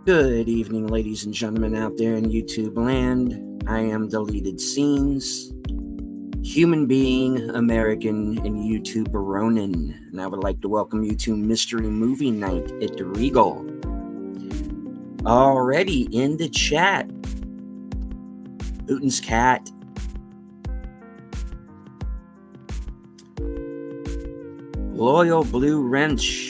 Good evening, ladies and gentlemen out there in YouTube land. I am Deleted Scenes, human being, American, and YouTuber Ronin, and I would like to welcome you to Mystery Movie Night at the Regal. Already in the chat, Putin's cat. Loyal Blue Wrench,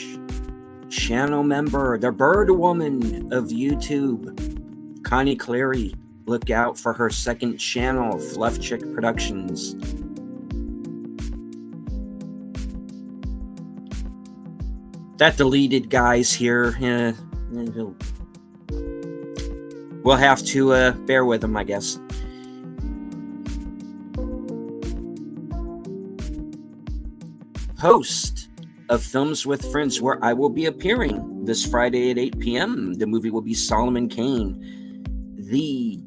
channel member, the bird woman of YouTube, Connie Cleary. Look out for her second channel, Fluff Chick Productions. That deleted guy's here. We'll have to bear with him, I guess. Host of Films with Friends, where I will be appearing this Friday at 8 p.m. The movie will be Solomon Kane, the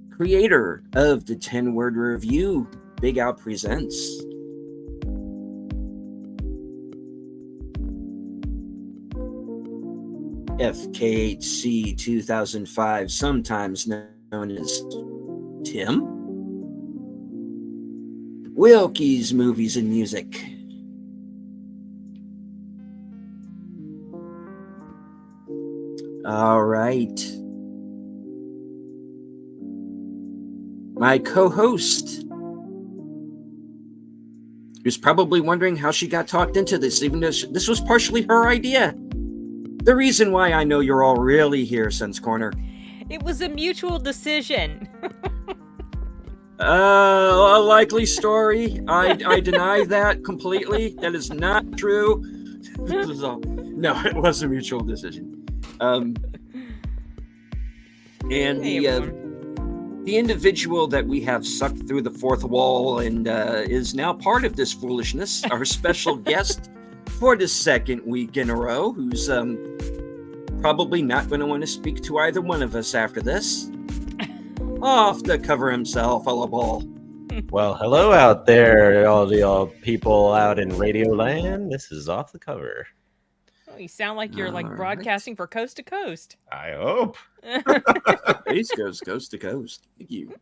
creator of the 10-word review, Big Al Presents. FKHC 2005, sometimes known as Tim. Wilkie's Movies and Music. All right. My co-host, who's probably wondering how she got talked into this, even though this was partially her idea. The reason why I know you're all really here, Sense Corner. It was a mutual decision. A likely story. I deny that completely. That is not true. No, it was a mutual decision. And the individual that we have sucked through the fourth wall and is now part of this foolishness, our special guest for the second week in a row, who's probably not going to want to speak to either one of us after this. Off the cover himself, a ball. Well, hello out there, all the people out in Radio Land. This is Off the Cover. Oh, you sound like you're broadcasting for coast to coast. I hope. East Coast, coast to coast. Thank you.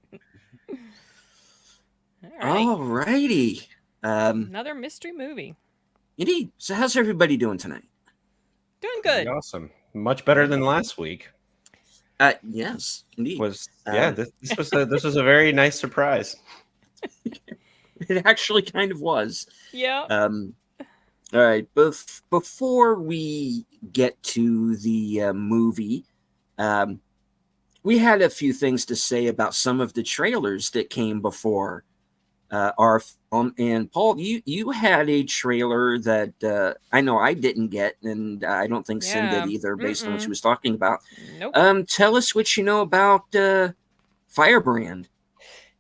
All righty. Another mystery movie. Indeed. So how's everybody doing tonight? Doing good. Pretty awesome. Much better than last week. Yes, indeed. This was a very nice surprise. It actually kind of was. Yeah. All right. Before we get to the movie, we had a few things to say about some of the trailers that came before our film. And Paul, you had a trailer that I know I didn't get, and I don't think Sin did either, based on what she was talking about. Nope. Tell us what you know about Firebrand.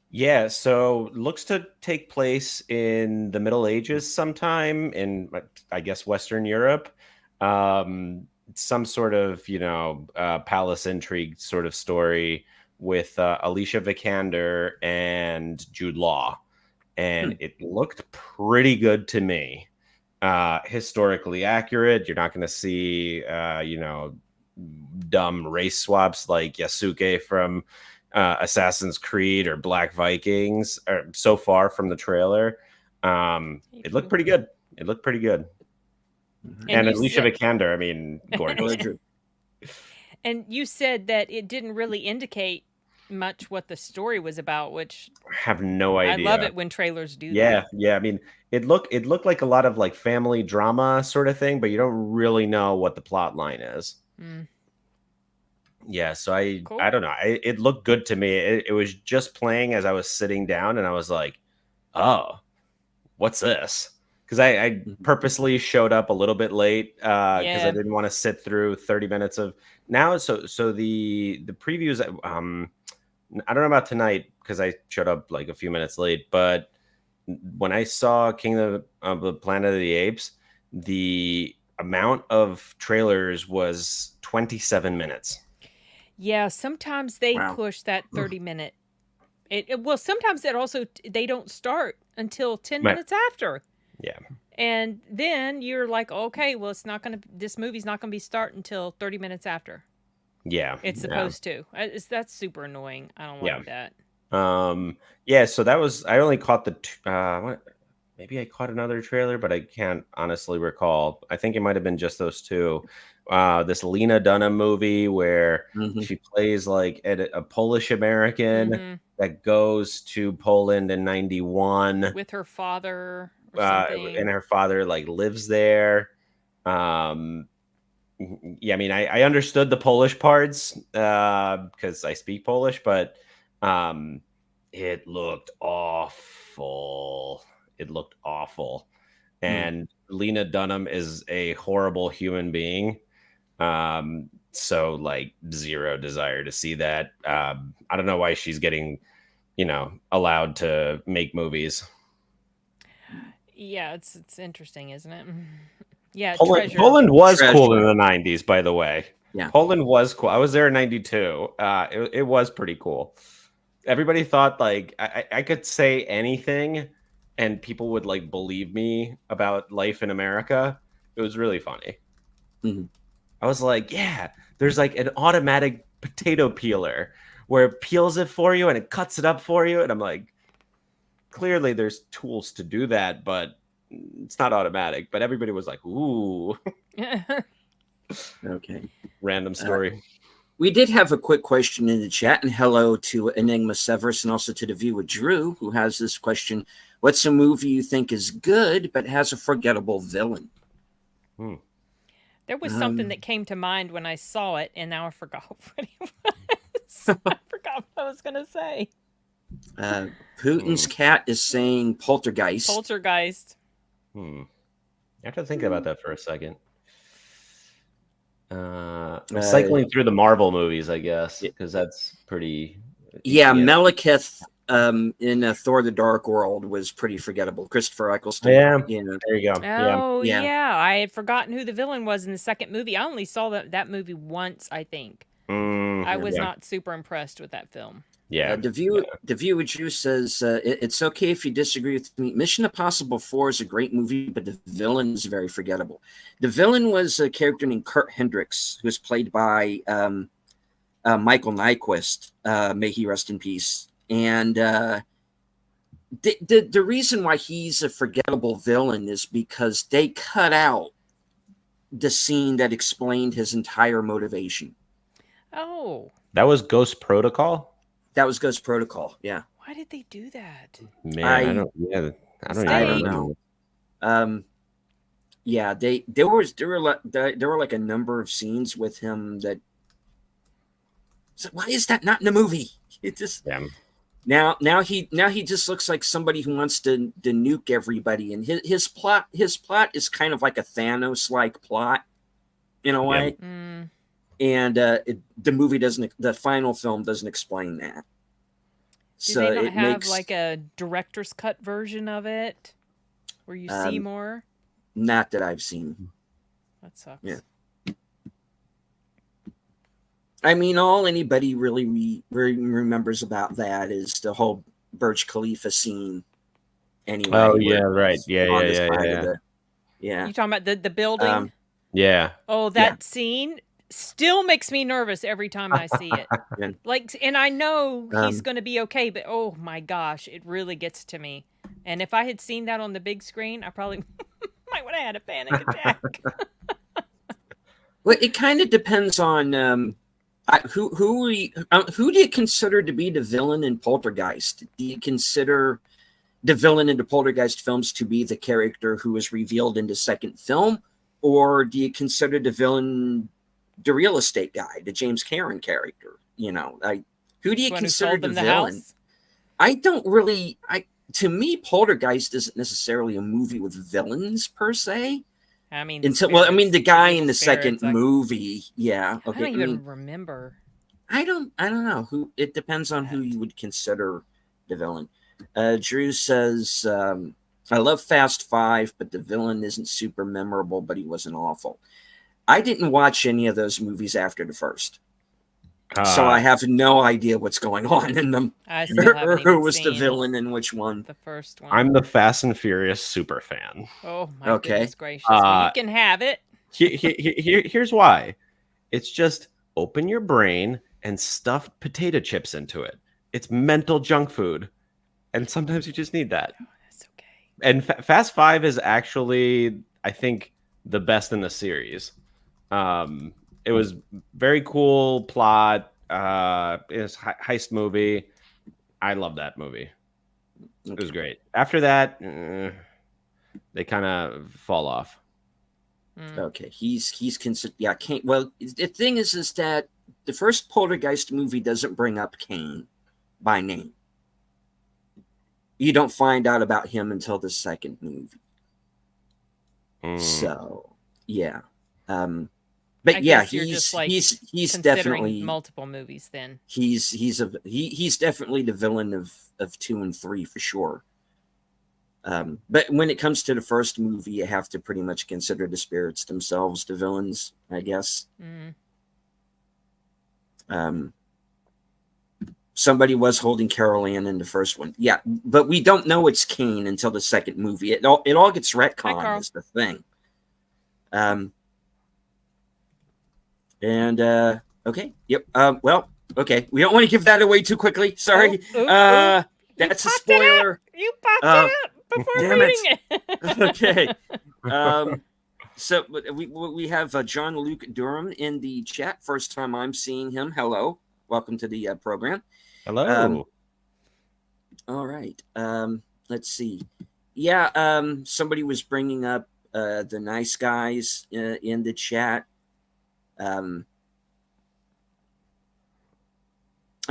Yeah, so looks to take place in the Middle Ages sometime in, I guess, Western Europe. Some sort of, palace intrigue sort of story with Alicia Vikander and Jude Law. And it looked pretty good to me. Historically accurate. You're not going to see, dumb race swaps like Yasuke from Assassin's Creed or Black Vikings, so far from the trailer. It looked pretty good. And Alicia Vikander, I mean, gorgeous. And you said that it didn't really indicate much what the story was about, which I have no idea. I love it when trailers do that. Yeah. I mean, it looked like a lot of like family drama sort of thing, but you don't really know what the plot line is. Yeah, so Cool. I don't know. It looked good to me. It was just playing as I was sitting down, and I was like, "Oh, what's this?" Because I purposely showed up a little bit late because I didn't want to sit through 30 minutes of now. So the previews. I don't know about tonight because I showed up like a few minutes late, but when I saw King of the Planet of the Apes, the amount of trailers was 27 minutes. Yeah, sometimes they push that 30-minute. Well, sometimes they don't start until 10 minutes after. Yeah. And then you're like, okay, well, this movie's not going to be start until 30 minutes after. Yeah. It's supposed to. That's super annoying. I don't like that. Yeah, so that was, I only caught maybe I caught another trailer, but I can't honestly recall. I think it might have been just those two. This Lena Dunham movie where she plays like a Polish American that goes to Poland in 91 with her father or something. And her father like lives there. Yeah, I mean, I understood the Polish parts because I speak Polish, but it looked awful. It looked awful. And Lena Dunham is a horrible human being. So like zero desire to see that. I don't know why she's getting, allowed to make movies. Yeah, it's interesting, isn't it? Yeah, Poland was cool in the 90s, by the way. Yeah, Poland was cool. I was there in 92. It was pretty cool. Everybody thought like I could say anything and people would like believe me about life in America. It was really funny. I was like, yeah, there's like an automatic potato peeler where it peels it for you and it cuts it up for you. And I'm like, clearly there's tools to do that, but it's not automatic. But everybody was like, ooh. Okay. Random story. We did have a quick question in the chat, and hello to Enigma Severus and also to the viewer Drew, who has this question. What's a movie you think is good but has a forgettable villain? There was something that came to mind when I saw it, and now I forgot what it was. I forgot what I was going to say. Putin's cat is saying Poltergeist. Poltergeist. I have to think about that for a second. I'm cycling through the Marvel movies, I guess, because that's pretty. Yeah, Malekith in Thor: The Dark World was pretty forgettable. Christopher Eccleston. Yeah, there you go. Oh, yeah. I had forgotten who the villain was in the second movie. I only saw that movie once, I think. I was not super impressed with that film. Yeah. The viewer Drew says it's okay if you disagree with me. Mission Impossible 4 is a great movie, but the villain is very forgettable. The villain was a character named Kurt Hendricks, who was played by Michael Nyquist. May he rest in peace. And the reason why he's a forgettable villain is because they cut out the scene that explained his entire motivation. Oh. That was Ghost Protocol? That was Ghost Protocol, yeah. Why did they do that? Man, I don't even know. Yeah, there were like a number of scenes with him that. So why is that not in the movie? It just now he just looks like somebody who wants to nuke everybody, and his plot is kind of like a Thanos-like plot in a way. And the final film doesn't explain that. Do they not have like a director's cut version of it where you see more? Not that I've seen. That sucks. Yeah. I mean, all anybody really remembers about that is the whole Burj Khalifa scene. Anyway. Oh yeah, right. Yeah. You talking about the building? Yeah. Oh, that scene still makes me nervous every time I see it. And I know he's going to be okay, but oh my gosh, it really gets to me. And if I had seen that on the big screen, I probably might would have had a panic attack. Well, it kind of depends on who do you consider to be the villain in Poltergeist? Do you consider the villain in the Poltergeist films to be the character who is revealed in the second film, or do you consider the villain the real estate guy, the James Cameron character? Who do you consider the villain? I don't really. To me, Poltergeist isn't necessarily a movie with villains per se. I mean, the guy in the second movie, yeah. Okay, I don't even remember. I don't know who. It depends on who you would consider the villain. Drew says, "I love Fast Five, but the villain isn't super memorable, but he wasn't awful." I didn't watch any of those movies after the first, so I have no idea what's going on in them. Or who was the villain in which one? The first one. I'm the Fast and Furious super fan. Oh my goodness gracious! Well, you can have it. Here's why. It's just open your brain and stuff potato chips into it. It's mental junk food. And sometimes you just need that. Oh, that's okay. And Fast Five is actually, I think, the best in the series. It was very cool plot. It's heist movie. I love that movie. It was great. After that, they kind of fall off. Okay, he's considered. Yeah, Kane. Well, the thing is that the first Poltergeist movie doesn't bring up Kane by name. You don't find out about him until the second movie. So yeah, but yeah, he's definitely multiple movies. Then he's definitely the villain of 2 and 3 for sure. But when it comes to the first movie, you have to pretty much consider the spirits themselves the villains, I guess. Somebody was holding Carol Ann in the first one. Yeah, but we don't know it's Kane until the second movie. It all gets retconned is the thing. Okay. Yep. Well, okay. We don't want to give that away too quickly. Sorry. That's a spoiler. You popped it up before reading it. Okay. So we have John Luke Durham in the chat. First time I'm seeing him. Hello. Welcome to the program. Hello. All right. Let's see. Yeah. Somebody was bringing up the nice guys in the chat. I'm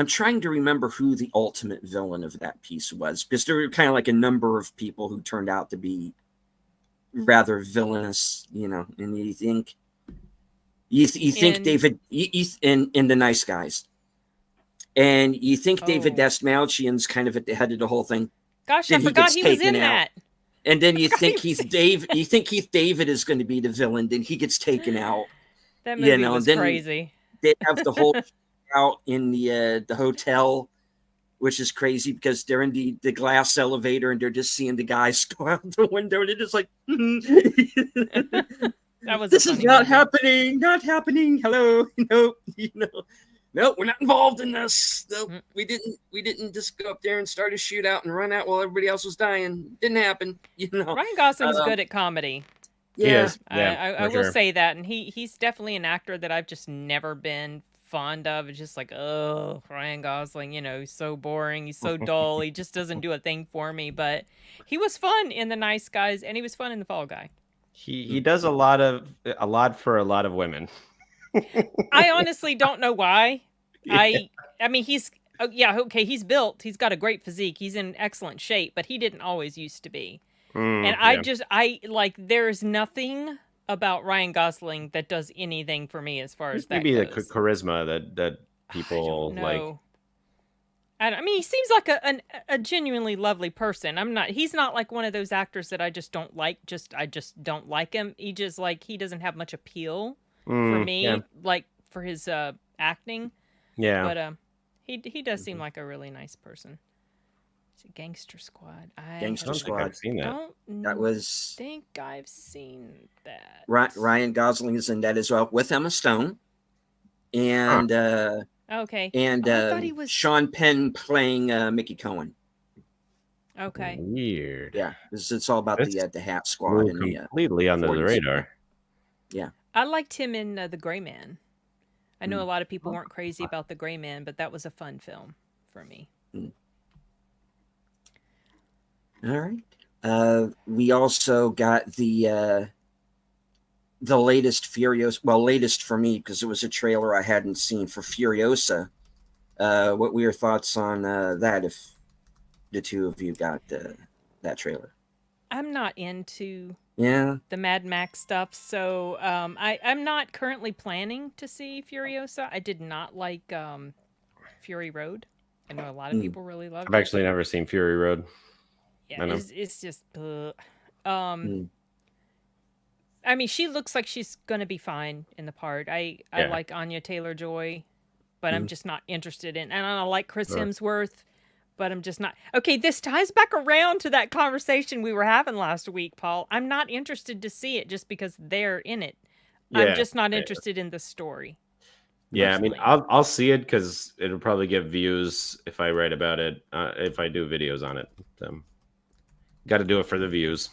trying to remember who the ultimate villain of that piece was, because there were kind of like a number of people who turned out to be rather villainous, and you think David in the nice guys. And you think David Dastmalchian's kind of at the head of the whole thing. Gosh, I forgot he was in that. And then you think Keith David is going to be the villain, then he gets taken out. That movie was crazy. They have the whole out in the hotel, which is crazy because they're in the glass elevator and they're just seeing the guys go out the window and they're just like, that was this is not happening. Hello, no, we're not involved in this. No, we didn't just go up there and start a shootout and run out while everybody else was dying. Didn't happen. Ryan Gosling's good at comedy. Yeah, I will say that, and he's definitely an actor that I've just never been fond of. It's just like, oh, Ryan Gosling, he's so boring, he's so dull, he just doesn't do a thing for me. But he was fun in The Nice Guys, and he was fun in The Fall Guy. He does a lot for a lot of women. I honestly don't know why. Yeah. I mean, he's built. He's got a great physique. He's in excellent shape, but he didn't always used to be. There's nothing about Ryan Gosling that does anything for me as far as that maybe goes. The charisma that people like. I mean, he seems like a genuinely lovely person. He's not like one of those actors that I just don't like. I just don't like him. He just he doesn't have much appeal for me, for his acting. Yeah. But he does seem like a really nice person. It's a Gangster Squad. Gangster Squad. I've seen that. Think I've seen that. Ryan Gosling is in that as well with Emma Stone, and okay, and he was... Sean Penn playing Mickey Cohen. Okay. Weird. Yeah, it's all about the Hat Squad and completely under the radar. Yeah, I liked him in The Gray Man. I know a lot of people weren't crazy about The Gray Man, but that was a fun film for me. All right. We also got the latest Furiosa. Well, latest for me because it was a trailer I hadn't seen for Furiosa. What were your thoughts on that? If the two of you got that trailer, I'm not into the Mad Max stuff, so I'm not currently planning to see Furiosa. I did not like Fury Road. I know a lot of people really loved it. I've actually never seen Fury Road. Yeah, it's just I mean, she looks like she's gonna be fine in the part. I like Anya Taylor-Joy, but I'm just not interested in. And I like Chris Hemsworth, but I'm just not. Okay, this ties back around to that conversation we were having last week, Paul. I'm not interested to see it just because they're in it. I'm just not interested in the story. Yeah, I mean, I'll see it because it'll probably get views if I write about it. If I do videos on it, got to do it for the views.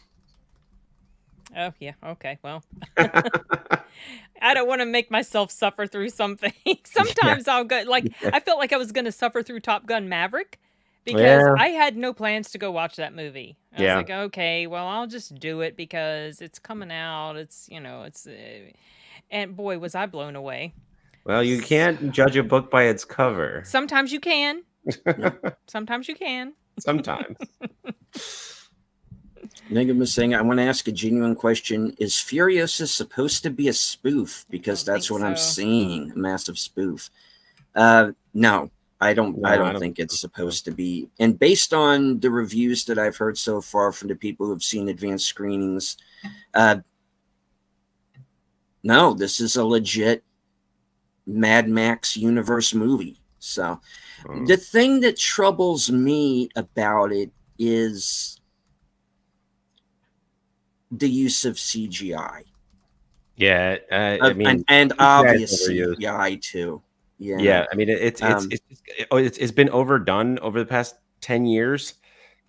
Oh yeah, okay. Well, I don't want to make myself suffer through something. Sometimes I'll go I felt like I was going to suffer through Top Gun Maverick because I had no plans to go watch that movie. I was like, okay, well, I'll just do it because it's coming out. It's and boy, was I blown away. Well, you can't judge a book by its cover. Sometimes you can. Sometimes you can. Sometimes. Nigam was saying, I want to ask a genuine question. Is Furiosa supposed to be a spoof? Because that's what I'm seeing, a massive spoof. No, I don't think it's supposed to be. And based on the reviews that I've heard so far from the people who've seen advanced screenings, no, this is a legit Mad Max universe movie. So the thing that troubles me about it is the use of CGI. Yeah, I mean, and obvious CGI too. Yeah, I mean, it's been overdone over the past 10 years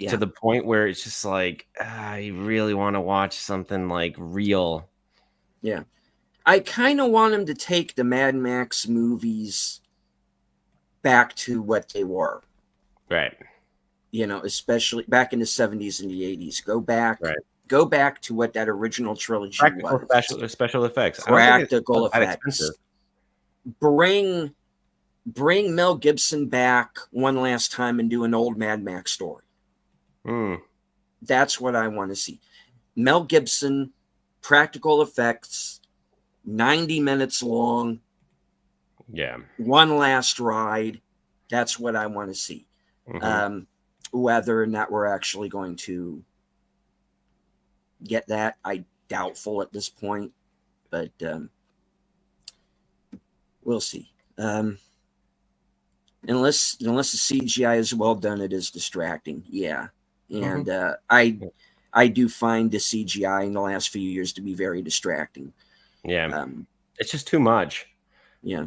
to the point where it's just like, I really want to watch something like real. Yeah. I kind of want him to take the Mad Max movies back to what they were. Right. Especially back in the 70s and the 80s. Go back. Right. Go back to what that original trilogy was. Special effects. Practical effects. Bring Mel Gibson back one last time and do an old Mad Max story. That's what I want to see. Mel Gibson, practical effects, 90 minutes long. Yeah. One last ride. That's what I want to see. Whether or not we're actually going to get that, I doubtful at this point, but we'll see. Unless the CGI is well done, it is distracting. Yeah, and I do find the CGI in the last few years to be very distracting. Yeah, it's just too much. Yeah.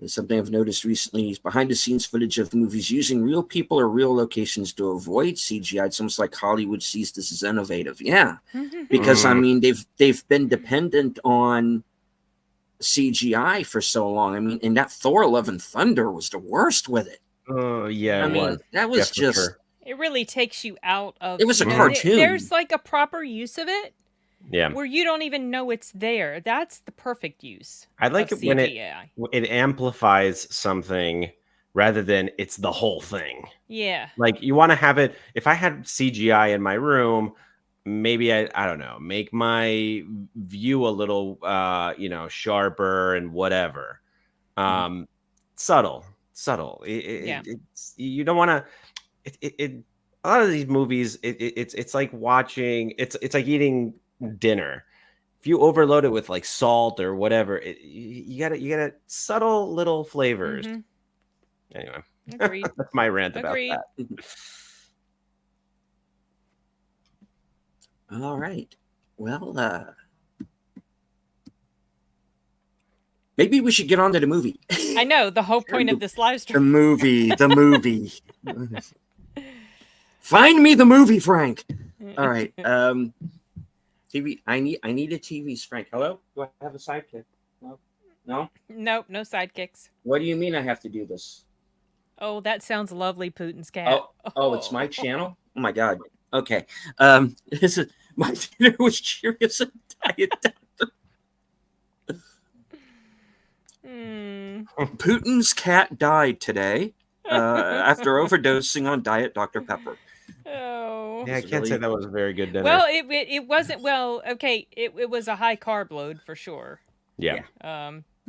Something I've noticed recently is behind the scenes footage of movies using real people or real locations to avoid CGI. It's almost like Hollywood sees this as innovative. Yeah. Because I mean they've been dependent on CGI for so long. I mean, and that Thor Love and Thunder was the worst with it. Oh yeah. I mean, that was just it really takes you out of it was a cartoon. There's like a proper use of it. Yeah. Where you don't even know it's there. That's the perfect use. I like it when it amplifies something rather than it's the whole thing. Yeah. Like you want to have it. If I had CGI in my room, maybe I don't know, make my view a little sharper and whatever. Subtle. It's you don't want to. A lot of these movies, it's like watching. It's like eating dinner. If you overload it with like salt or whatever, you gotta subtle little flavors. Anyway, that's my rant about that. All right. Well, maybe we should get on to the movie. I know the whole point of this live stream. The movie. Find me the movie, Frank. All right. TV. I need a TV's Frank. Hello? Do I have a sidekick? No? Nope, no sidekicks. What do you mean I have to do this? Oh, that sounds lovely, Putin's cat. Oh, it's my channel? Oh my god. Okay. This is my dinner was Cheerios and Diet Dr. Putin's cat died today after overdosing on Diet Dr. Pepper. Oh. Yeah, I can't say that was a very good dinner. Well, it wasn't. Well, okay, it was a high carb load for sure. Yeah.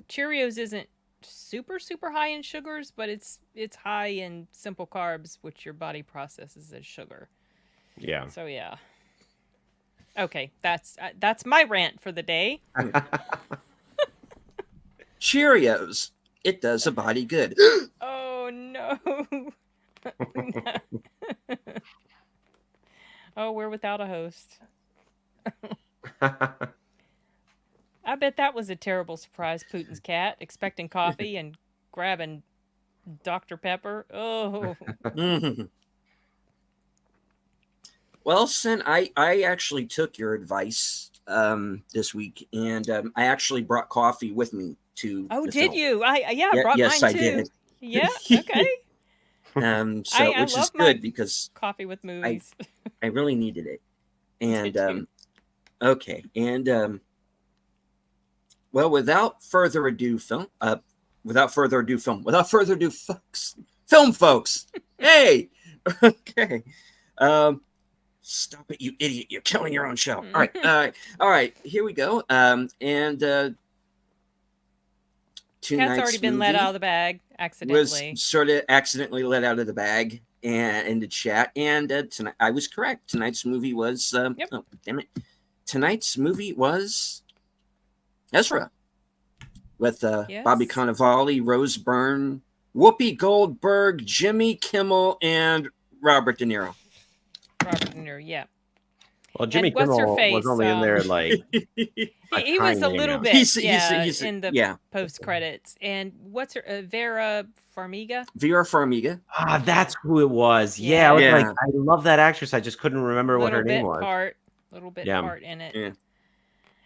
Cheerios isn't super high in sugars, but it's high in simple carbs, which your body processes as sugar. Yeah. So yeah. Okay, that's my rant for the day. Cheerios, it does a body good. Oh no. Oh, we're without a host. I bet that was a terrible surprise, Putin's cat, expecting coffee and grabbing Dr. Pepper. Oh. Well, Sin, I actually took your advice this week, and I actually brought coffee with me to. Oh, the did film. you? I brought yes, mine I too. did. Yeah. Okay. Which is good because coffee with movies. I really needed it, and Did you? okay, and well, without further ado, folks. Hey, okay. Stop it, you idiot! You're killing your own show. All right. Here we go. Cat's already been let out of the bag accidentally. Was sort of accidentally let out of the bag and in the chat. And tonight, I was correct. Tonight's movie was. Yep. Oh, damn it! Tonight's movie was Ezra with Yes. Bobby Cannavale, Rose Byrne, Whoopi Goldberg, Jimmy Kimmel, and Robert De Niro. Robert De Niro, yeah. Well, Jimmy Kimmel was only in there like he was a little bit he's in the post credits. And what's her Vera Farmiga? Vera Farmiga. Ah, that's who it was. Yeah, I was like, I love that actress. I just couldn't remember what her name was. Little bit part in it. Yeah.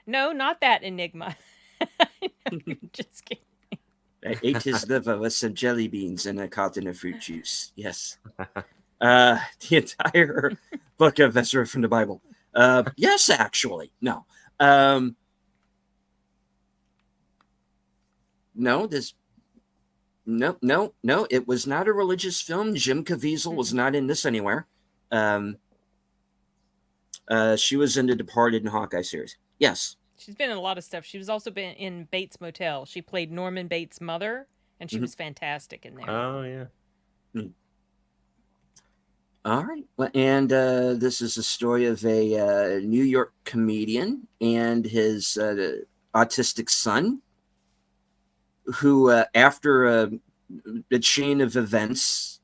No, not that Enigma. Just kidding. I ate his liver with some jelly beans and a carton of fruit juice. Yes. The entire book of Ezra from the Bible. Yes, actually. No. No, it was not a religious film. Jim Caviezel was not in this anywhere. She was in the Departed and Hawkeye series. Yes. She's been in a lot of stuff. She was also been in Bates Motel. She played Norman Bates' mother, and she was fantastic in there. Oh, yeah. All right. And this is a story of a New York comedian and his autistic son who, after a chain of events,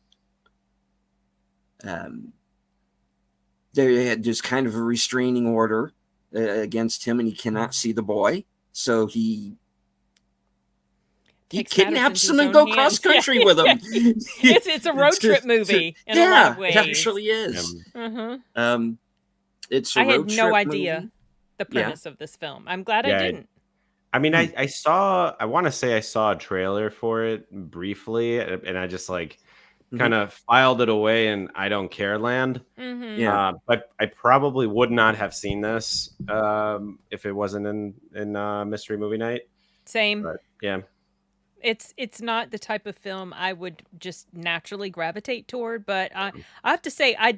there's kind of a restraining order against him, and he cannot see the boy. So he kidnaps him and go cross country with him. It's a road trip movie in a lot of ways. It actually is. It's a I road had no trip idea movie. the premise of this film. I'm glad I didn't. I mean, I want to say I saw a trailer for it briefly, and I just kind of filed it away in I don't care land. But I probably would not have seen this if it wasn't in Mystery Movie Night. Same. But, yeah. It's not the type of film I would just naturally gravitate toward, but I have to say I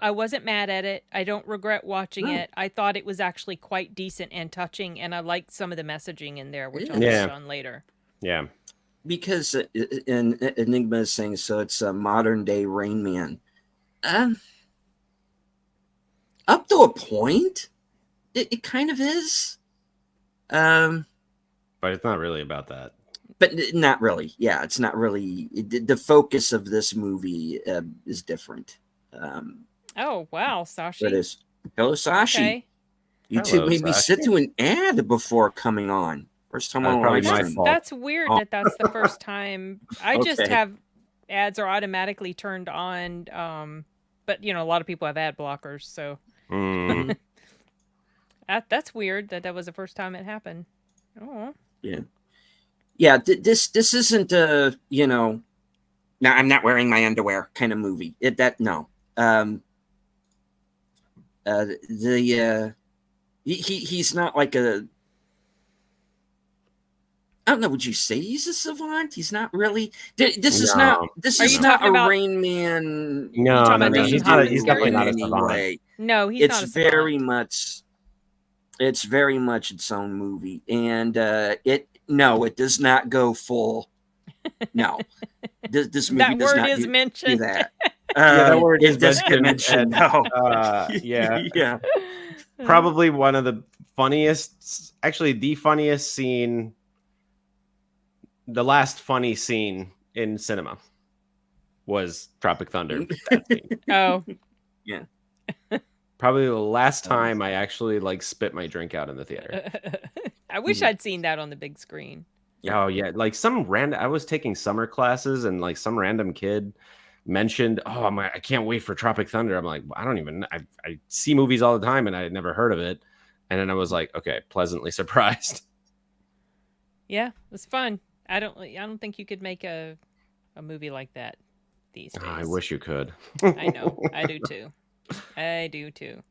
wasn't mad at it. I don't regret watching it. I thought it was actually quite decent and touching, and I liked some of the messaging in there, which I'll touch on later. Yeah. Because Enigma is saying so, it's a modern day Rain Man. Up to a point, it kind of is. But it's not really about that. But not really. Yeah, it's not really. The focus of this movie is different. Oh, wow, Sashi. It is. Hello, Sashi. Okay. You two made me sit through an ad before coming on. First time on live stream. That's weird that's the first time. I just have ads are automatically turned on. But, a lot of people have ad blockers, so. That's weird that was the first time it happened. Oh. Yeah. Yeah, this isn't a, no, I'm not wearing my underwear kind of movie. No. He's not like a, I don't know, would you say he's a savant? He's not really. This is not a Rain Man. No, he's definitely not a savant. No, he's not a savant. It's very much its own movie, and it does not go full. No, this movie that does word not is mentioned. Do that. That word is mentioned. No. Yeah. Probably one of the funniest, actually the funniest scene, the last funny scene in cinema was Tropic Thunder. Oh. Yeah. Probably the last time I actually like spit my drink out in the theater. I wish I'd seen that on the big screen. Oh yeah, like I was taking summer classes and like some random kid mentioned, "Oh, I can't wait for Tropic Thunder." I'm like, I see movies all the time and I had never heard of it. And then I was like, okay, pleasantly surprised. Yeah, it was fun. I don't think you could make a movie like that these days. I wish you could. I know. I do too. I do too.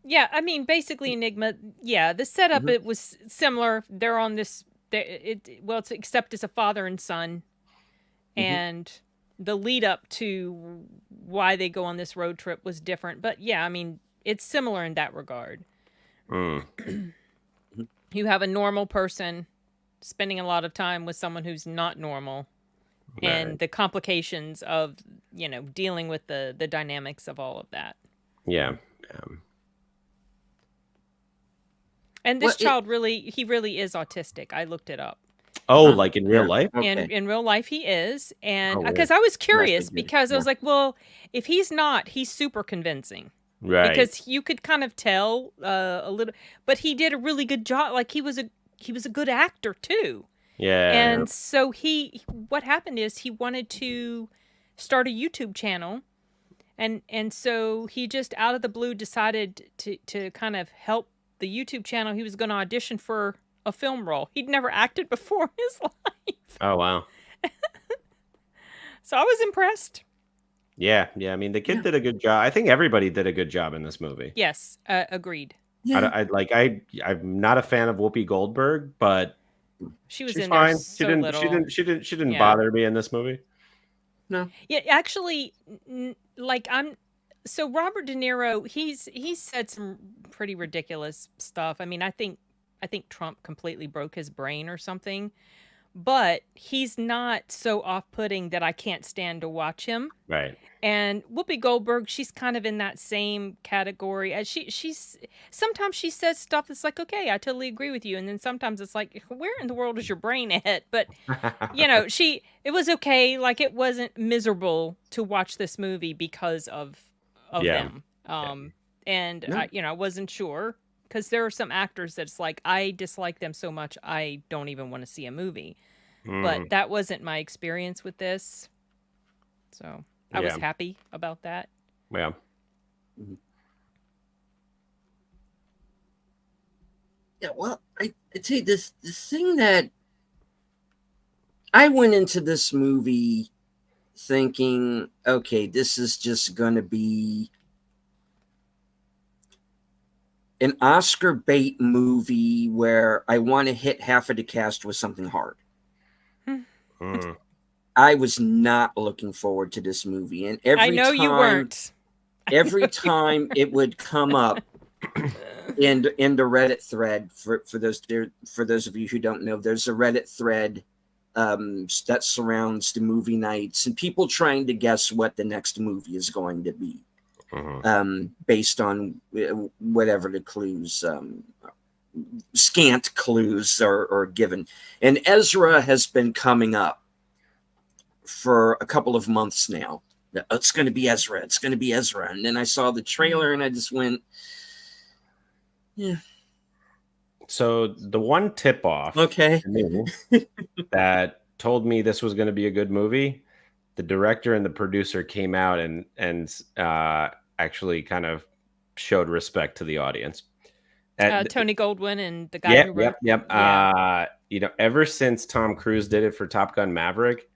Yeah, I mean, basically Enigma. Yeah, the setup it was similar. They're on this. It's except it's a father and son, and the lead up to why they go on this road trip was different. But yeah, I mean, it's similar in that regard. You have a normal person spending a lot of time with someone who's not normal. Right. And the complications of, dealing with the dynamics of all of that. Yeah. And this child really is autistic. I looked it up. Oh, like in real life? Okay. In real life he is. And because I was curious because I was like, well, if he's not, he's super convincing. Right. Because you could kind of tell a little, but he did a really good job. Like he was a good actor too. Yeah. And so what happened is he wanted to start a YouTube channel. And so he just out of the blue decided to kind of help the YouTube channel. He was going to audition for a film role. He'd never acted before in his life. Oh, wow. So I was impressed. Yeah. I mean, the kid did a good job. I think everybody did a good job in this movie. Yes, agreed. Yeah. I'm not a fan of Whoopi Goldberg, but she's in fine. There she didn't bother me in this movie. No. Yeah, actually, so Robert De Niro, he's said some pretty ridiculous stuff. I mean, I think Trump completely broke his brain or something, but he's not so off-putting that I can't stand to watch him. Right. And Whoopi Goldberg, she's kind of in that same category. As she's sometimes she says stuff that's like, okay, I totally agree with you, and then sometimes it's like, where in the world is your brain at? But it was okay. Like it wasn't miserable to watch this movie because of them. And I wasn't sure because there are some actors that's like I dislike them so much I don't even want to see a movie. But that wasn't my experience with this, so. I was happy about that. Yeah. Yeah, well, I tell you, the thing that I went into this movie thinking, okay, this is just going to be an Oscar bait movie where I want to hit half of the cast with something hard. I was not looking forward to this movie, and you weren't. Every time it would come up in the Reddit thread, for those of you who don't know, there's a Reddit thread that surrounds the movie nights and people trying to guess what the next movie is going to be, based on whatever the clues, scant clues are given. And Ezra has been coming up for a couple of months now. It's going to be Ezra. It's going to be Ezra. And then I saw the trailer and I just went, yeah. So the one tip off that told me this was going to be a good movie, the director and the producer came out and actually kind of showed respect to the audience. Tony Goldwyn and the guy who wrote. Yep. Yeah. Ever since Tom Cruise did it for Top Gun Maverick,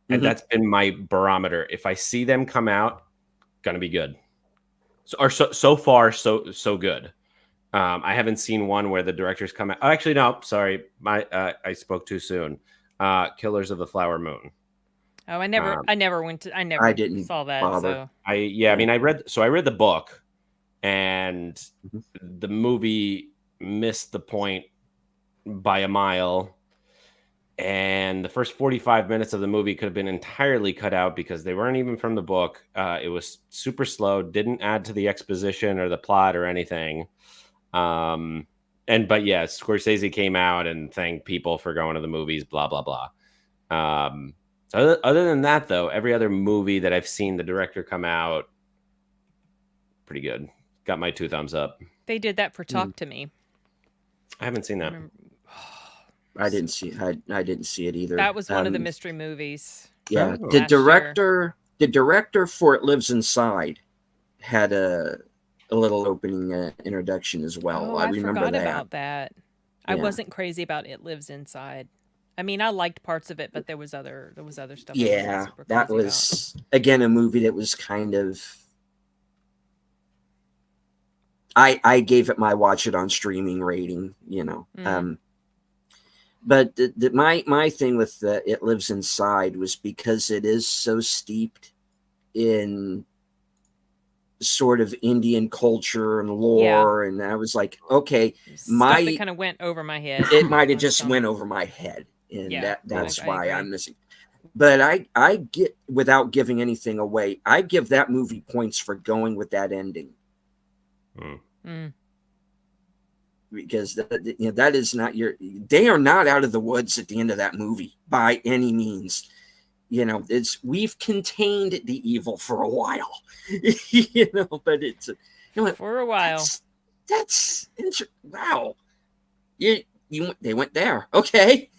and that's been my barometer. If I see them come out, gonna be good. So far, so good. I haven't seen one where the directors come out. Oh, actually, no. Sorry, I spoke too soon. Killers of the Flower Moon. Oh, I never didn't saw that. Bother. So I mean, I read the book, and the movie missed the point by a mile. And the first 45 minutes of the movie could have been entirely cut out because they weren't even from the book. It was super slow, didn't add to the exposition or the plot or anything. But Scorsese came out and thanked people for going to the movies, blah, blah, blah. So other than that, though, every other movie that I've seen the director come out, pretty good. Got my 2 thumbs up. They did that for Talk to Me. I haven't seen that. I didn't see it either. That was one of the mystery movies. Yeah, the director for It Lives Inside had a little opening introduction as well. Oh, I remember forgot that. about that. I wasn't crazy about It Lives Inside. I mean, I liked parts of it, but there was other stuff. Yeah, that was again a movie that was kind of. I gave it my watch it on streaming rating, you know. But my thing with It Lives Inside was because it is so steeped in sort of Indian culture and lore, and I was like, okay, that kind of went over my head. It might have just went over my head, and that's why I'm missing. But I get, without giving anything away, I give that movie points for going with that ending. Because that is not they are not out of the woods at the end of that movie by any means. You know, we've contained the evil for a while, you know, but it's for a while. That's wow. They went there, okay.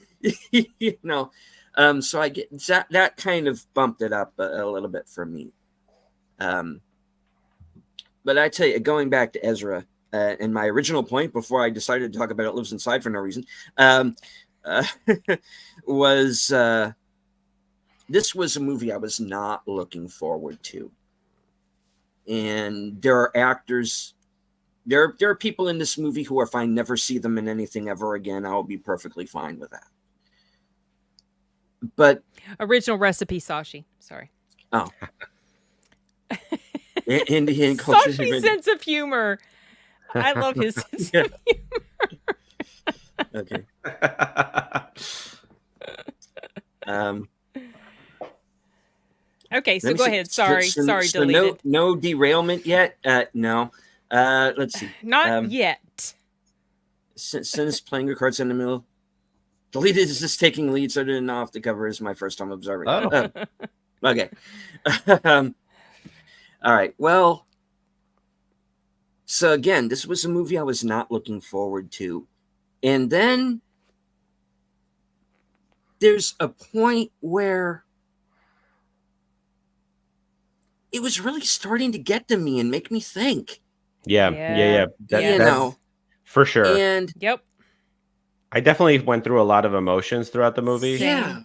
You know, so I get that kind of bumped it up a little bit for me. But I tell you, going back to Ezra, and my original point before I decided to talk about It Lives Inside for no reason, was this was a movie I was not looking forward to. And there are actors, there are people in this movie who, if I never see them in anything ever again, I'll be perfectly fine with that. But original recipe Sashi. Sorry. Oh. Indian culture. Sashi's sense of humor. I love his sense of humor. Okay. Okay, so go ahead. Sorry, deleted. No derailment yet. No. Let's see. Not yet. Since playing your cards in the middle. Deleted is just taking lead, so I didn't know off the cover is my first time observing. Oh. Okay. All right. Well, so again, this was a movie I was not looking forward to. And then there's a point where it was really starting to get to me and make me think. Yeah. That, for sure. And I definitely went through a lot of emotions throughout the movie. Yeah.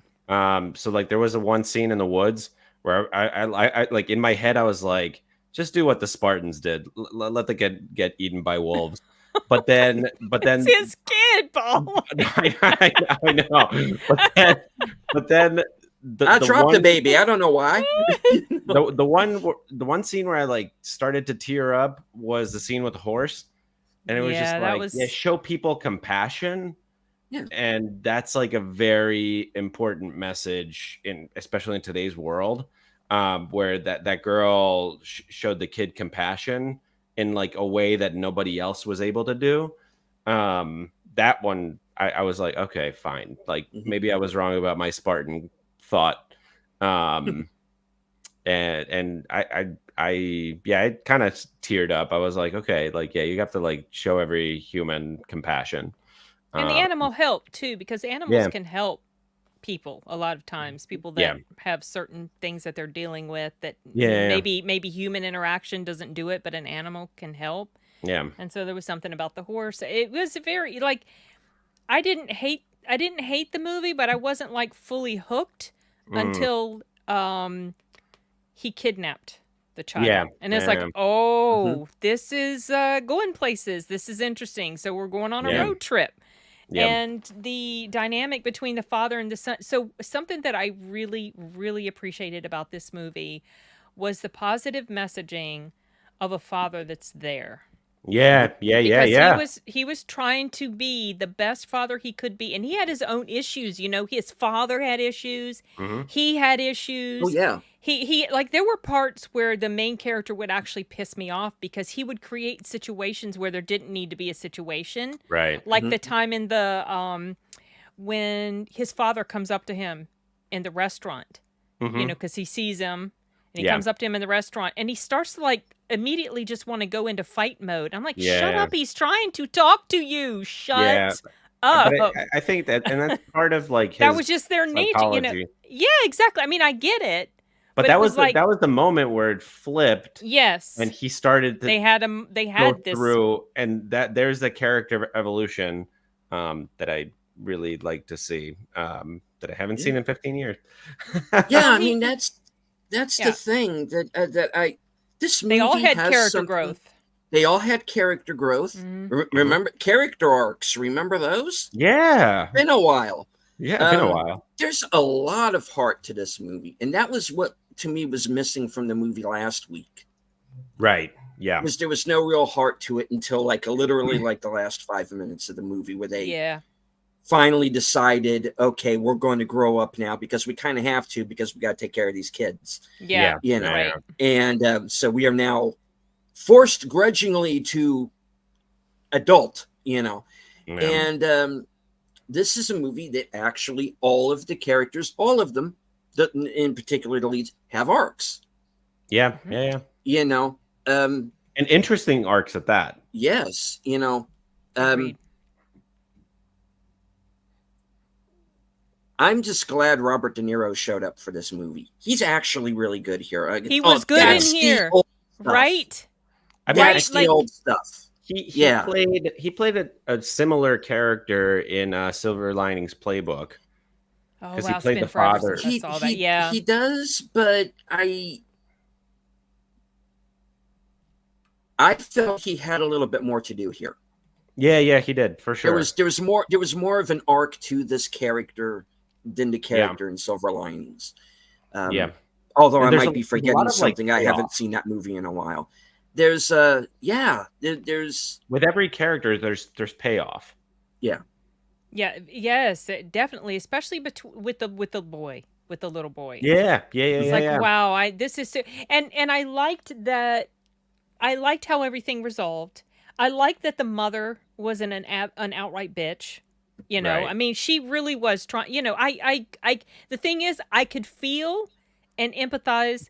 So like there was one scene in the woods where I like in my head I was like, just do what the Spartans did. Let them get eaten by wolves. But then it's his kid, Paul. I know. But then I dropped the baby. I don't know why. the one scene where I like started to tear up was the scene with the horse, and it was just like show people compassion. Yeah. And that's like a very important message especially in today's world, where that girl showed the kid compassion in like a way that nobody else was able to do. That one I was like, okay, fine. Like maybe I was wrong about my Spartan thought. And I kind of teared up. I was like, okay, like, yeah, you have to like show every human compassion. And the animal help too, because animals can help people a lot of times. People that have certain things that they're dealing with that maybe human interaction doesn't do it, but an animal can help. Yeah. And so there was something about the horse. It was very like I didn't hate the movie, but I wasn't like fully hooked until he kidnapped the child. Yeah. And it's like, this is going places. This is interesting. So we're going on a road trip. Yep. And the dynamic between the father and the son. So something that I really, really appreciated about this movie was the positive messaging of a father that's there. Yeah. He was trying to be the best father he could be, and he had his own issues. You know, his father had issues. He had issues. Oh yeah. He like there were parts where the main character would actually piss me off because he would create situations where there didn't need to be a situation. Right. Like the time in the when his father comes up to him in the restaurant, you know, because he sees him. And he comes up to him in the restaurant, and he starts to like immediately just want to go into fight mode. I'm like, shut up! He's trying to talk to you. Shut up. But I think that, and that's part of like his that was just their nature, you know. Yeah, exactly. I mean, I get it. But that was like, that was the moment where it flipped. Yes. And he started to they had this through, and that there's the character evolution that I really like to see, that I haven't seen in 15 years. Yeah, I mean that's the thing that this movie they all had has character growth. They all had character growth. Remember character arcs? Remember those? Yeah, been a while. Yeah, been a while. There's a lot of heart to this movie, and that was what to me was missing from the movie last week. Right. Yeah. There was no real heart to it until like literally like the last 5 minutes of the movie where they finally decided, okay, we're going to grow up now because we kind of have to because we got to take care of these kids. Yeah. You know, right. And so we are now forced grudgingly to adult, you know. Yeah. And this is a movie that actually all of the characters, all of them, in particular the leads, have arcs. Yeah. Yeah. You know, and interesting arcs at that. Yes, you know. I'm just glad Robert De Niro showed up for this movie. He's actually really good here. He was good in here, right? I mean, that's the old stuff. He played a similar character in Silver Linings Playbook. Because he played the father. He does, but I felt he had a little bit more to do here. Yeah, he did for sure. There was more of an arc to this character than the character in Silver Linings. Although I might be forgetting something. I haven't seen that movie in a while. There's there's with every character there's payoff. Yeah. Yeah, yes, definitely, especially with the little boy. Yeah. It's like, wow, this is so, and I liked that. I liked how everything resolved. I liked that the mother wasn't an outright bitch. You know, right. I mean, she really was trying. You know, I. The thing is, I could feel and empathize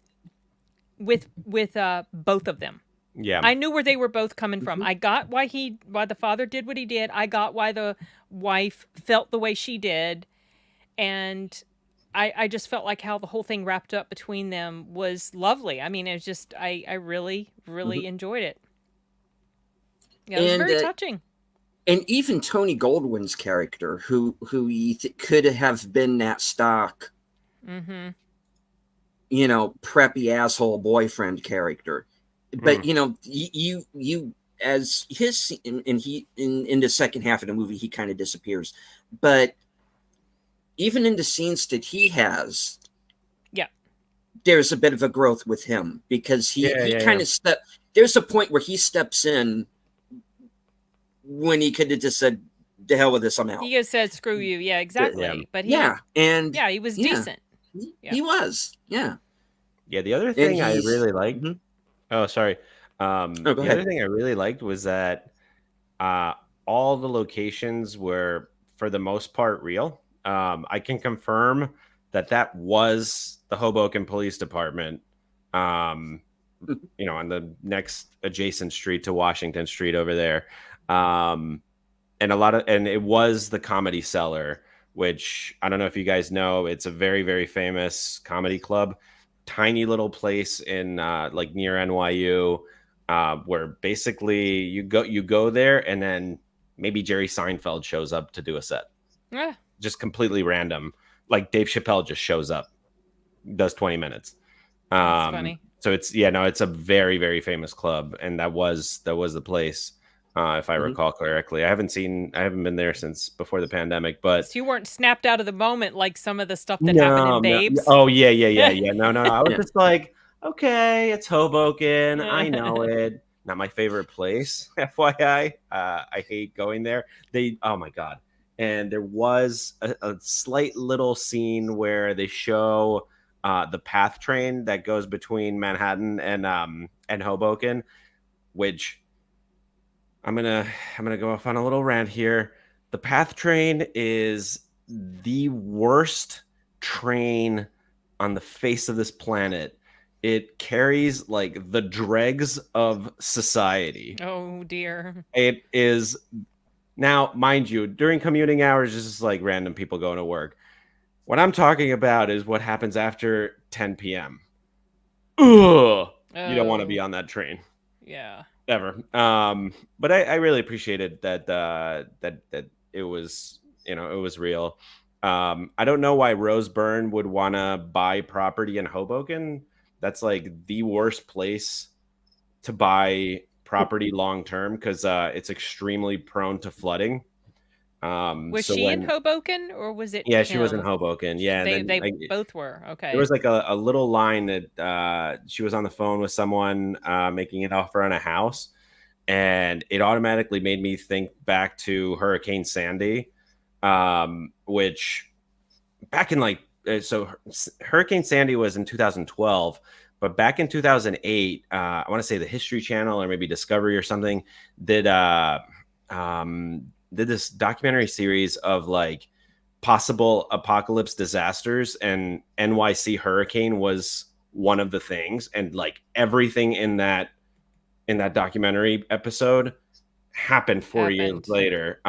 with both of them. Yeah, I knew where they were both coming from. I got why the father did what he did. I got why the wife felt the way she did, and I just felt like how the whole thing wrapped up between them was lovely. I mean, it was just I really enjoyed it. Yeah, it was very touching. And even Tony Goldwyn's character, who could have been that stock, you know, preppy asshole boyfriend character. But you know, you as his and he in the second half of the movie he kind of disappears, but even in the scenes that he has, there's a bit of a growth with him because he kind of there's a point where he steps in when he could have just said, "The hell with this, I'm out." He just said, "Screw you." Yeah, exactly. But he was decent. He was. Yeah. Yeah. The other thing I really liked. Oh, sorry. The other thing I really liked was that all the locations were, for the most part, real. I can confirm that was the Hoboken Police Department, you know, on the next adjacent street to Washington Street over there. And it was the Comedy Cellar, which I don't know if you guys know. It's a very, very famous comedy club. Tiny little place in like near NYU, where basically you go there and then maybe Jerry Seinfeld shows up to do a set. Yeah. Just completely random. Like Dave Chappelle just shows up, does 20 minutes. That's funny. So it's a very, very famous club, and that was the place. If I recall correctly. I haven't been there since before the pandemic, but so you weren't snapped out of the moment like some of the stuff that happened in Babes. Oh yeah. No. I was just like, okay, it's Hoboken. I know it. Not my favorite place, FYI. I hate going there. Oh my God. And there was a slight little scene where they show the PATH train that goes between Manhattan and Hoboken, which I'm gonna go off on a little rant here. The PATH train is the worst train on the face of this planet. it carries like the dregs of society. Oh dear. It is now, mind you, during commuting hours, it's just like random people going to work. What I'm talking about is what happens after 10 p.m. Ugh. You don't want to be on that train. Yeah. Ever. But I really appreciated that that it was, it was real. I don't know why Rose Byrne would want to buy property in Hoboken. That's like the worst place to buy property long term because it's extremely prone to flooding. Was so she in when Hoboken or was it Yeah, she was in him? Hoboken. Yeah, and They then both were. Okay. there was like a little line that she was on the phone with someone making an offer on a house, and it automatically made me think back to Hurricane Sandy, which back in Hurricane Sandy was in 2012, but back in 2008, I want to say the History Channel or maybe Discovery or something did this documentary series of like possible apocalypse disasters, and NYC hurricane was one of the things, and like everything in that documentary episode happened 4 years later.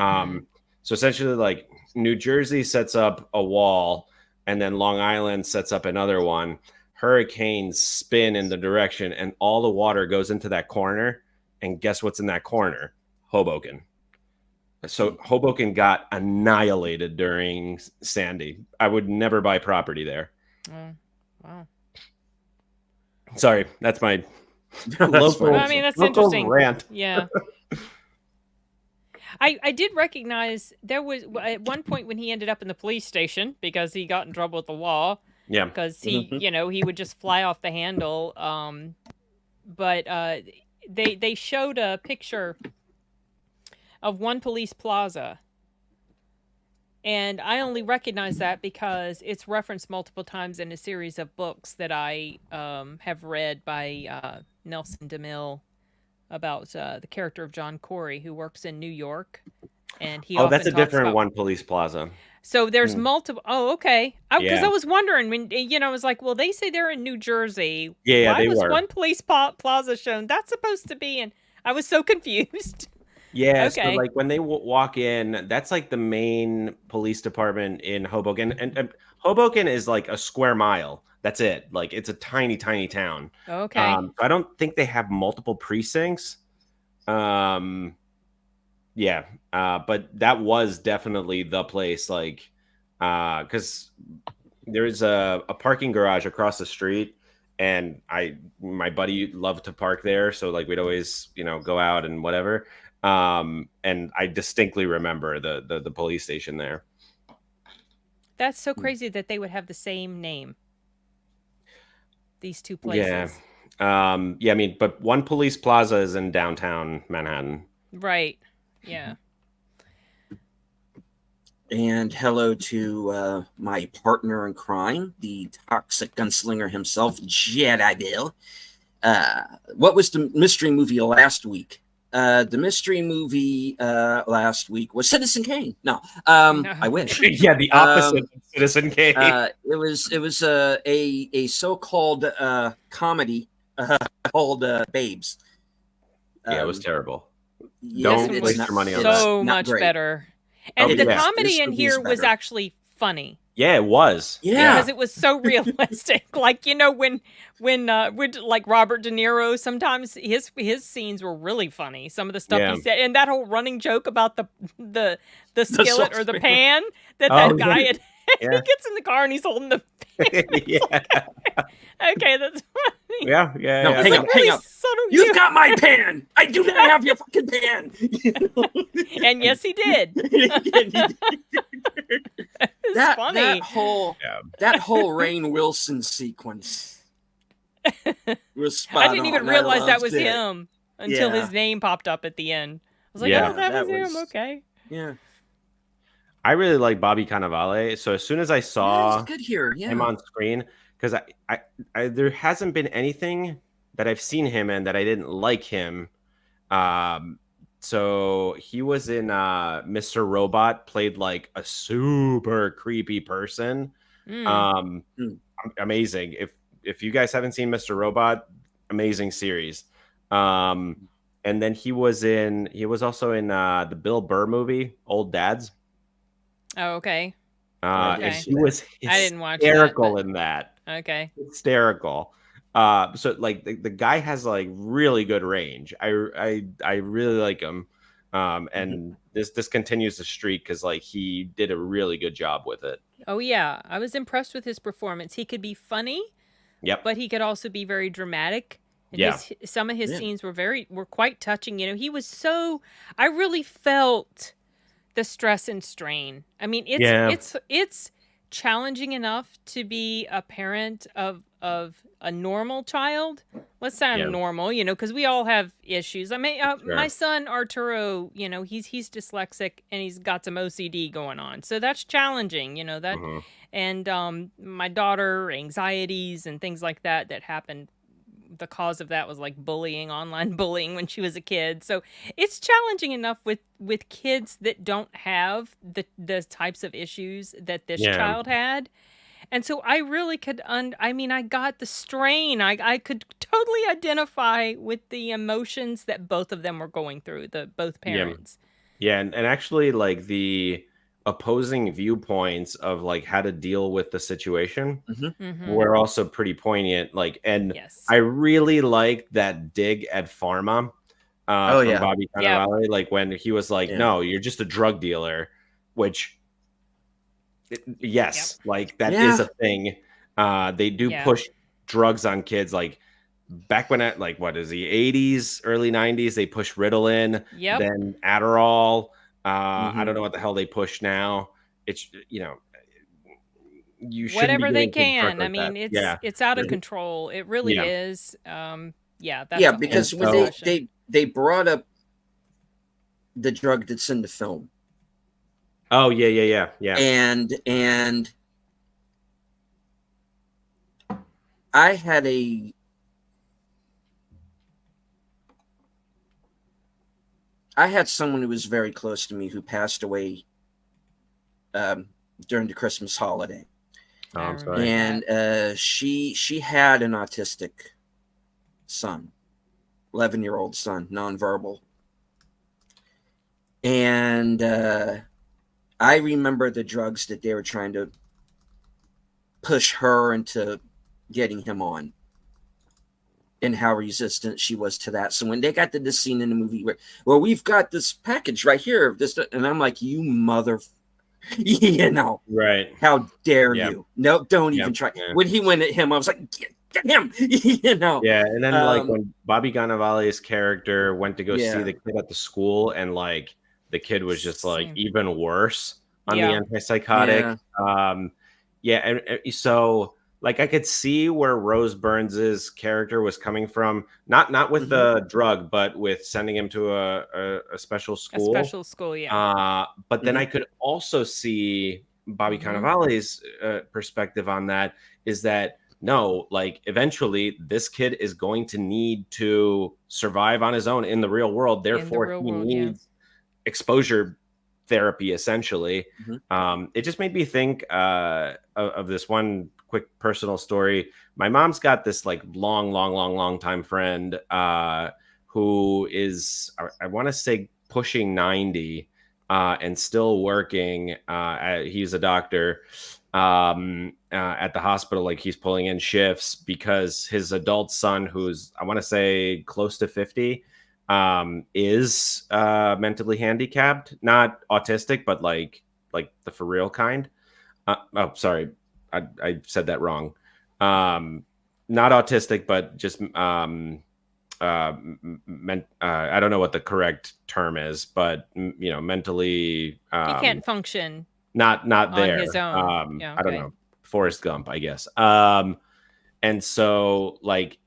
So essentially, like, New Jersey sets up a wall and then Long Island sets up another one. Hurricanes spin in the direction and all the water goes into that corner, and guess what's in that corner? Hoboken. So Hoboken got annihilated during Sandy. I would never buy property there. Wow. Sorry, that's my local. I mean, that's local interesting. Rant. Yeah. I did recognize there was at one point when he ended up in the police station because he got in trouble with the law. Yeah. Because he, he would just fly off the handle. But they showed a picture of One Police Plaza. And I only recognize that because it's referenced multiple times in a series of books that I have read by Nelson DeMille about the character of John Corey, who works in New York. And he that's a different One Police Plaza. So there's multiple. Oh, okay. Because I was wondering when, I was like, well, they say they're in New Jersey. Yeah, Why they was were. One Police Plaza shown? That's supposed to be in. I was so confused. Yeah, okay. So like when they walk in, that's like the main police department in Hoboken. And Hoboken is like a square mile. That's it. Like it's a tiny, tiny town. Okay. So I don't think they have multiple precincts. Yeah, but that was definitely the place, like, because there's a parking garage across the street, and my buddy loved to park there, so like we'd always go out and whatever. And I distinctly remember the police station there. That's so crazy that they would have the same name. These two places. Yeah. Yeah, I mean, but One Police Plaza is in downtown Manhattan. Right. Yeah. And hello to my partner in crime, the toxic gunslinger himself, Jedi Bill. What was the mystery movie last week? The mystery movie last week was Citizen Kane. No. I wish. Yeah, the opposite of Citizen Kane. It was a so-called comedy called Babes. Yeah, it was terrible. Don't waste your money on that. So much better. And the comedy in here was actually funny. Yeah, it was. Yeah, because it was so realistic. Like when like Robert De Niro, sometimes his scenes were really funny. Some of the stuff he said, and that whole running joke about the skillet or the pan that guy had. He gets in the car and he's holding the pan. Okay, that's funny. Yeah. No, hang on, hang on. You've got my pan. I do not have your fucking pan. And yes, he did. That funny. That whole Rainn Wilson sequence was spot on. I didn't even realize that was him until his name popped up at the end. I was like, oh, that was him. Okay. Yeah. I really like Bobby Cannavale. So as soon as I saw good here. him on screen, because I there hasn't been anything that I've seen him in that I didn't like him. So he was in Mr. Robot, played like a super creepy person. Amazing. If if you guys haven't seen Mr. Robot, amazing series. And then he was also in the Bill Burr movie, Old Dads. Oh, okay. And he was I didn't watch hysterical that, in that. Okay. Hysterical. So like the guy has like really good range. I really like him. And this continues the streak because like he did a really good job with it. Oh yeah, I was impressed with his performance. He could be funny, but he could also be very dramatic. And some of his scenes were quite touching. You know, he was so, I really felt the stress and strain. I mean, it's challenging enough to be a parent of a normal child. Let's say I'm normal, you know, because we all have issues. I mean, my son Arturo, you know, he's dyslexic and he's got some OCD going on, so that's challenging, you know that. And my daughter, anxieties and things like that happened. The cause of that was like bullying, online bullying when she was a kid. So it's challenging enough with kids that don't have the types of issues that this child had. And so I really could, I mean, I got the strain. I could totally identify with the emotions that both of them were going through, both parents. Yeah. And actually like the opposing viewpoints of like how to deal with the situation were also pretty poignant. Like, and I really like that dig at Pharma from Bobby Cannavale. Like when he was like, no, you're just a drug dealer, which like that is a thing. They do push drugs on kids. Like back when like, what is the 80s, early 90s, they pushed Ritalin, then Adderall. I don't know what the hell they push now. It's, you know, you should whatever they can. Like I mean, it's out of control. It really is. That's because when they brought up the drug that's in the film. Oh yeah. And I had someone who was very close to me who passed away during the Christmas holiday. Oh, I'm sorry. And she had an autistic son, 11-year-old son, nonverbal. And I remember the drugs that they were trying to push her into getting him on, and how resistant she was to that. So when they got to this scene in the movie where, well, we've got this package right here, and I'm like, you mother, you know, right? How dare you? No, don't even try. When he went at him, I was like, get him, you know. Yeah, and then like when Bobby Cannavale's character went to go see the kid at the school, and like the kid was just like even worse on the antipsychotic. And so like I could see where Rose Burns's character was coming from, not with the drug, but with sending him to a special school. A special school, but then I could also see Bobby Cannavale's perspective on that is that no, like eventually this kid is going to need to survive on his own in the real world. Therefore, he needs exposure therapy, essentially. It just made me think of this one quick personal story. My mom's got this like long time friend who is, I want to say, pushing 90 and still working. He's a doctor at the hospital. Like he's pulling in shifts because his adult son, who's I want to say close to 50, is mentally handicapped, not autistic, but like the for real kind. Oh, sorry. I said that wrong. Not autistic, but just I don't know what the correct term is, but you know, mentally he can't function. Not there on his own. I don't know. Forrest Gump, I guess. And so like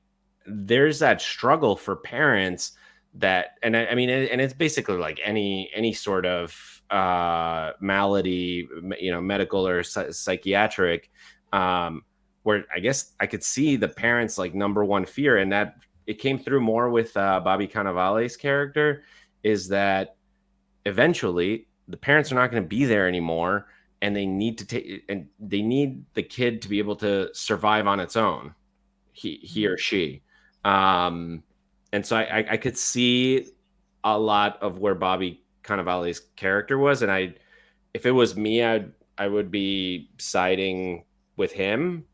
there's that struggle for parents that, and I mean, and it's basically like any sort of malady, you know, medical or psychiatric, where I guess I could see the parents' like number one fear, and that it came through more with Bobby Cannavale's character, is that eventually the parents are not going to be there anymore, and they need to take, and they need the kid to be able to survive on its own. he or she. And so I could see a lot of where Bobby Cannavale's character was, and if it was me, I would be siding with him.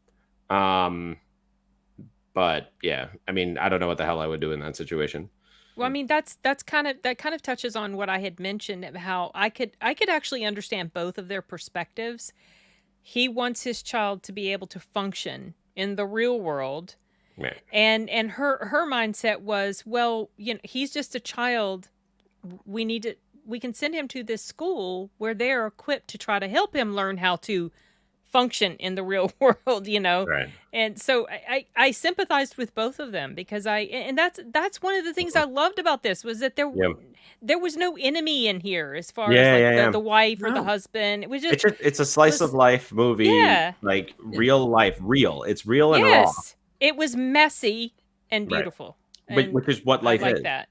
But yeah, I mean, I don't know what the hell I would do in that situation. Well, I mean, that kind of touches on what I had mentioned of how I could actually understand both of their perspectives. He wants his child to be able to function in the real world. Yeah. And her mindset was, well, he's just a child. We can send him to this school where they're equipped to try to help him learn how to function in the real world, Right. And so I sympathized with both of them because that's one of the things I loved about this was that there was no enemy in here as far as the wife or the husband. It was just it's a slice of life movie, like real life, it's real and raw. It was messy and beautiful, which is what life is. That,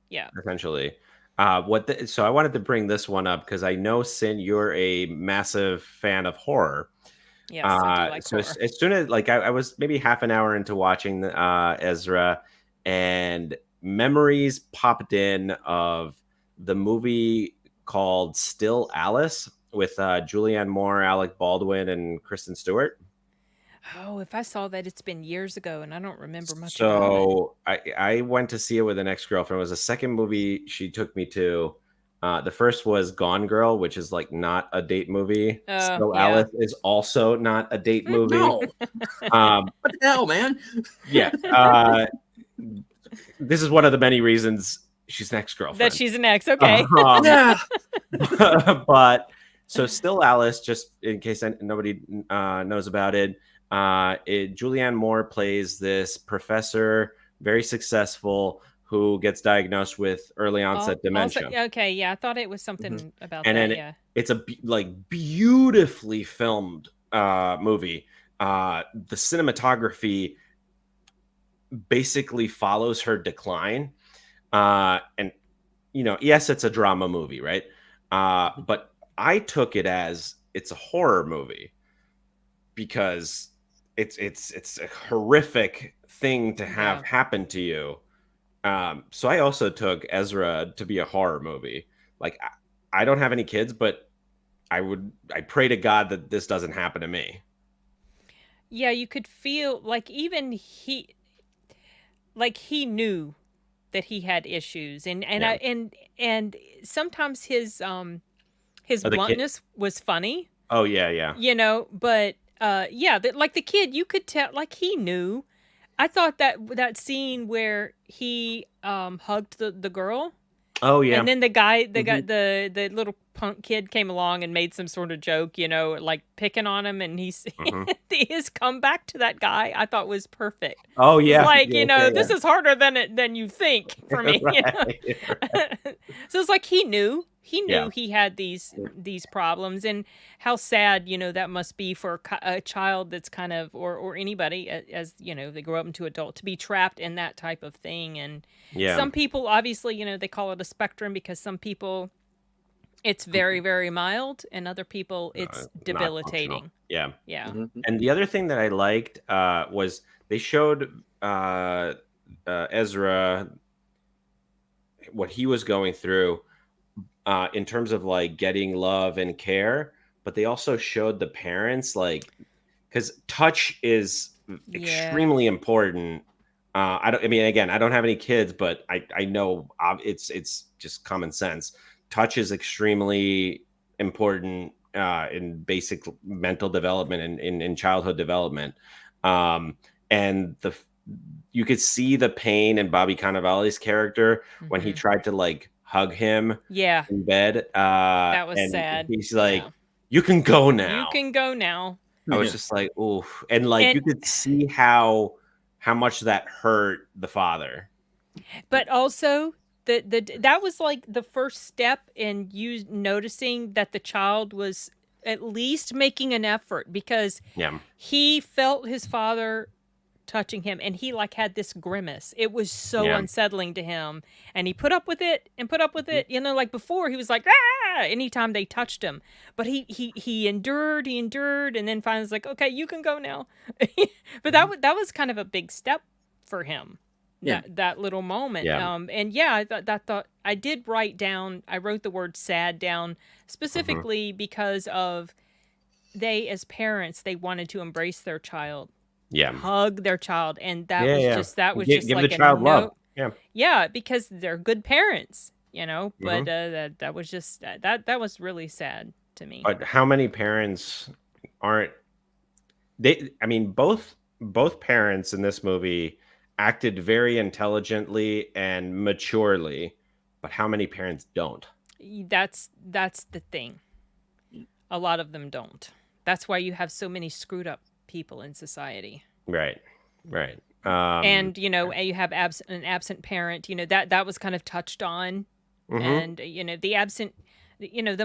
yeah, essentially. So I wanted to bring this one up because I know, Sin, you're a massive fan of horror. Yes, I do like horror. As soon as I was maybe half an hour into watching Ezra, and memories popped in of the movie called Still Alice with Julianne Moore, Alec Baldwin, and Kristen Stewart. Oh, if I saw that, it's been years ago, and I don't remember much. So I went to see it with an ex-girlfriend. It was the second movie she took me to. The first was Gone Girl, which is like not a date movie. Still Alice is also not a date movie. No. What the hell, man? Yeah. This is one of the many reasons she's an ex-girlfriend. That she's an ex, okay. Yeah. But so Still Alice, just in case nobody knows about it, Julianne Moore plays this professor, very successful, who gets diagnosed with early onset dementia. Okay, yeah, I thought it was something about and that. Then it's a beautifully filmed movie. The cinematography basically follows her decline, and yes, it's a drama movie, right? But I took it as it's a horror movie because it's a horrific thing to have happen to you. So I also took Ezra to be a horror movie. Like, I don't have any kids, but I pray to God that this doesn't happen to me. Yeah, you could feel like even he knew that he had issues, and sometimes his bluntness was funny. Oh yeah. But like the kid, you could tell, like he knew. I thought that scene where he hugged the girl. Oh yeah. And then the little punk kid came along and made some sort of joke, like picking on him, and his comeback to that guy I thought was perfect. Oh yeah. Like, this is harder than you think for me. Right. So it's like he knew he had these problems, and how sad that must be for a child that's kind of or anybody as they grow up into adult to be trapped in that type of thing. And some people obviously they call it a spectrum, because some people it's very, very mild, and other people it's debilitating. Yeah. Mm-hmm. And the other thing that I liked was they showed Ezra what he was going through in terms of like getting love and care, but they also showed the parents, like, because touch is extremely important. I don't have any kids, but I know it's just common sense. Touch is extremely important in basic mental development and in childhood development. And you could see the pain in Bobby Cannavale's character when he tried to like hug him in bed. That was sad. He's like, you can go now. You can go now. I was just like, ooh. And you could see how much that hurt the father. But also that was like the first step in you noticing that the child was at least making an effort, because he felt his father touching him, and he like had this grimace. It was so unsettling to him, and he put up with it and put up with it. You know, like before he was like, ah, anytime they touched him, but he endured, and then finally was like, okay, you can go now. But that was kind of a big step for him. Yeah. That little moment. Yeah. And yeah, I thought I did I wrote the word sad down specifically because of they, as parents, they wanted to embrace their child, hug their child, and that was just give like the child love. Yeah, because they're good parents, you know. But that was just that was really sad to me. But how many parents aren't they? I mean, both parents in this movie acted very intelligently and maturely, but how many parents don't? That's the thing. A lot of them don't. That's why you have so many screwed up people in society. Right. And you know, you have an absent parent. You know, that was kind of touched on, and you know, the absent. You know,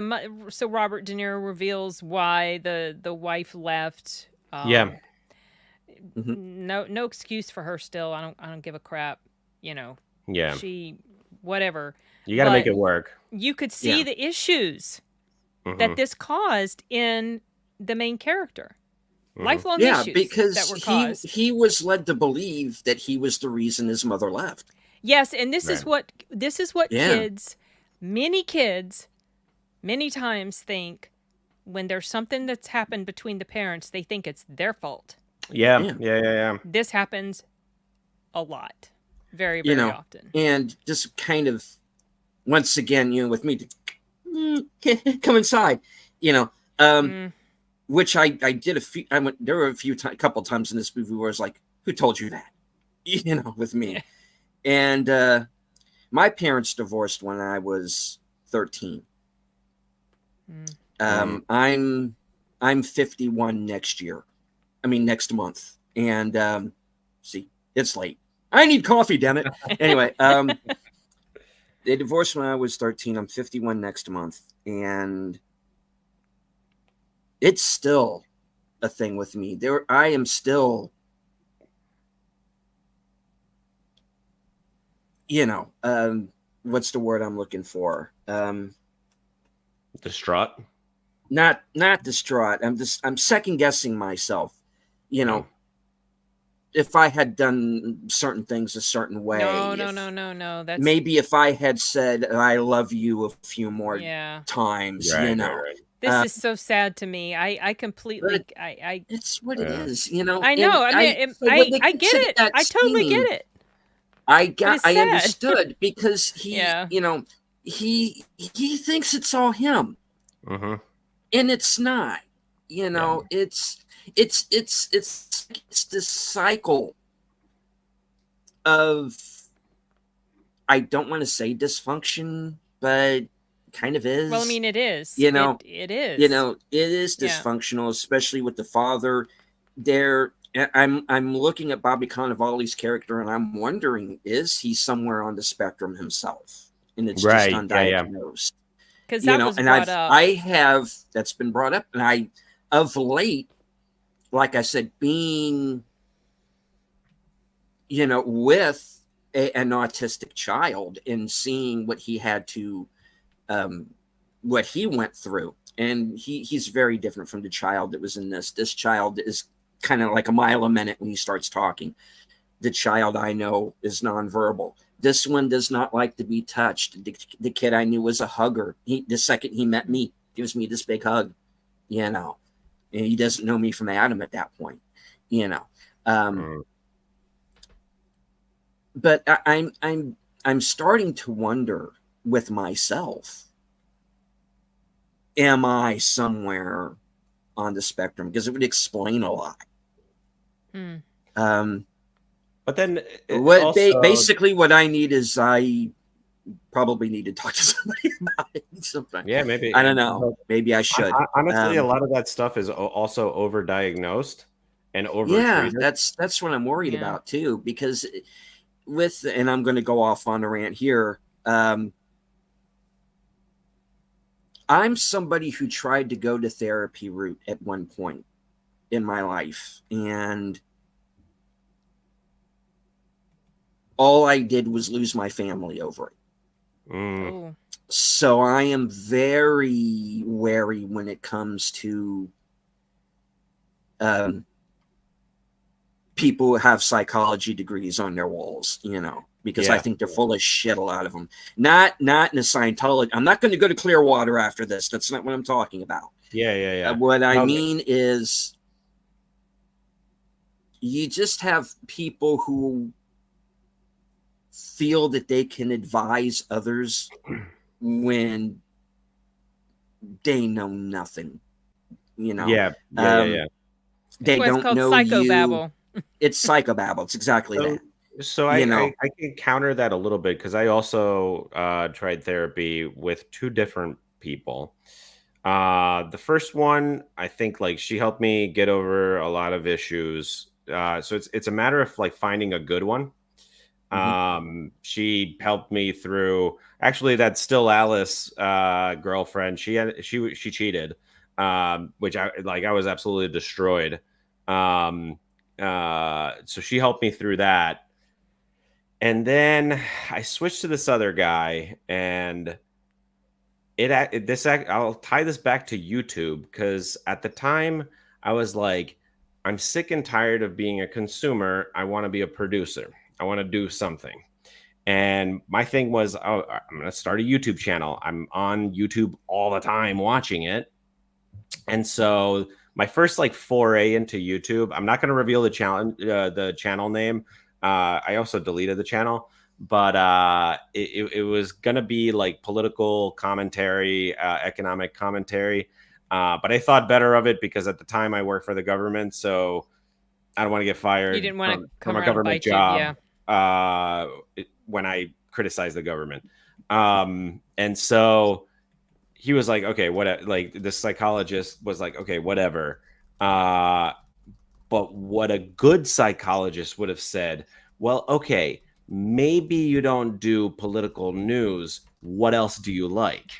so Robert De Niro reveals why the wife left. No excuse for her. Still, I don't give a crap. You know. Yeah. She, whatever. You got to make it work. You could see the issues that this caused in the main character. Lifelong issues because that were caused. He was led to believe that he was the reason his mother left. Yes, and this is what kids, many times think when there's something that's happened between the parents, they think it's their fault. Yeah. This happens a lot. Very, very often. And just kind of, once again, you know, with me, come inside, you know, which I did there were a couple times in this movie where I was like, who told you that? You know, with me. And my parents divorced when I was 13. I'm 51 next year. I mean, next month. And see, it's late. I need coffee, damn it. Anyway, they divorced when I was 13. I'm 51 next month. And it's still a thing with me. I am still, you know, what's the word I'm looking for? Distraught? Not distraught. I'm second guessing myself. You know, if I had done certain things a certain way. No. That's maybe if I had said I love you a few more times, you know. Right. This is so sad to me. I completely it's what it is, you know. I know. I get it. I totally get it. I understood because he you know, he thinks it's all him. And it's not. You know, it's this cycle of, I don't want to say dysfunction, but kind of is. Well, I mean, it is. You know, it is. You know, it is dysfunctional, especially with the father. I'm looking at Bobby Cannavale's character, and I'm wondering, is he somewhere on the spectrum himself? And it's just undiagnosed. Because that was brought up. That's been brought up, and I, of late, like I said, being, you know, with an autistic child and seeing what he had to, what he went through. And he's very different from the child that was in this. This child is kind of like a mile a minute when he starts talking. The child I know is nonverbal. This one does not like to be touched. The kid I knew was a hugger. The second he met me, gives me this big hug, you know. And he doesn't know me from Adam at that point, you know. But I'm starting to wonder with myself, am I somewhere on the spectrum? Because it would explain a lot. But then basically what I need is, I probably need to talk to somebody about it sometime. Yeah, maybe. I don't know. Maybe I should. Honestly, a lot of that stuff is also overdiagnosed and overtreated. Yeah, that's what I'm worried about too. Because and I'm going to go off on a rant here. I'm somebody who tried to go to therapy route at one point in my life, and all I did was lose my family over it. Oh. So I am very wary when it comes to people who have psychology degrees on their walls, because I think they're full of shit, a lot of them. Not in a Scientology. I'm not going to go to Clearwater after this. That's not what I'm talking about. Yeah. What I mean is you just have people who feel that they can advise others when they know nothing. Yeah. They don't know psychobabble. It's psychobabble. It's exactly that. So I can counter that a little bit, because I also tried therapy with two different people. The first one, I think, like, she helped me get over a lot of issues. So it's a matter of like finding a good one. She helped me through, actually, that Still Alice girlfriend. She cheated, which I was absolutely destroyed. So she helped me through that. And then I switched to this other guy, and I'll tie this back to YouTube, because at the time I was like, I'm sick and tired of being a consumer. I want to be a producer. I want to do something. And my thing was, I'm going to start a YouTube channel. I'm on YouTube all the time watching it. And so my first like foray into YouTube, I'm not going to reveal the channel name. I also deleted the channel, but it was going to be like political commentary, economic commentary. But I thought better of it, because at the time I worked for the government, so I don't want to get fired. You didn't want to come from a government job when I criticize the government. And so he was like, okay, what? Like, the psychologist was like, okay, whatever. But what a good psychologist would have said, well, okay, maybe you don't do political news. What else do you like?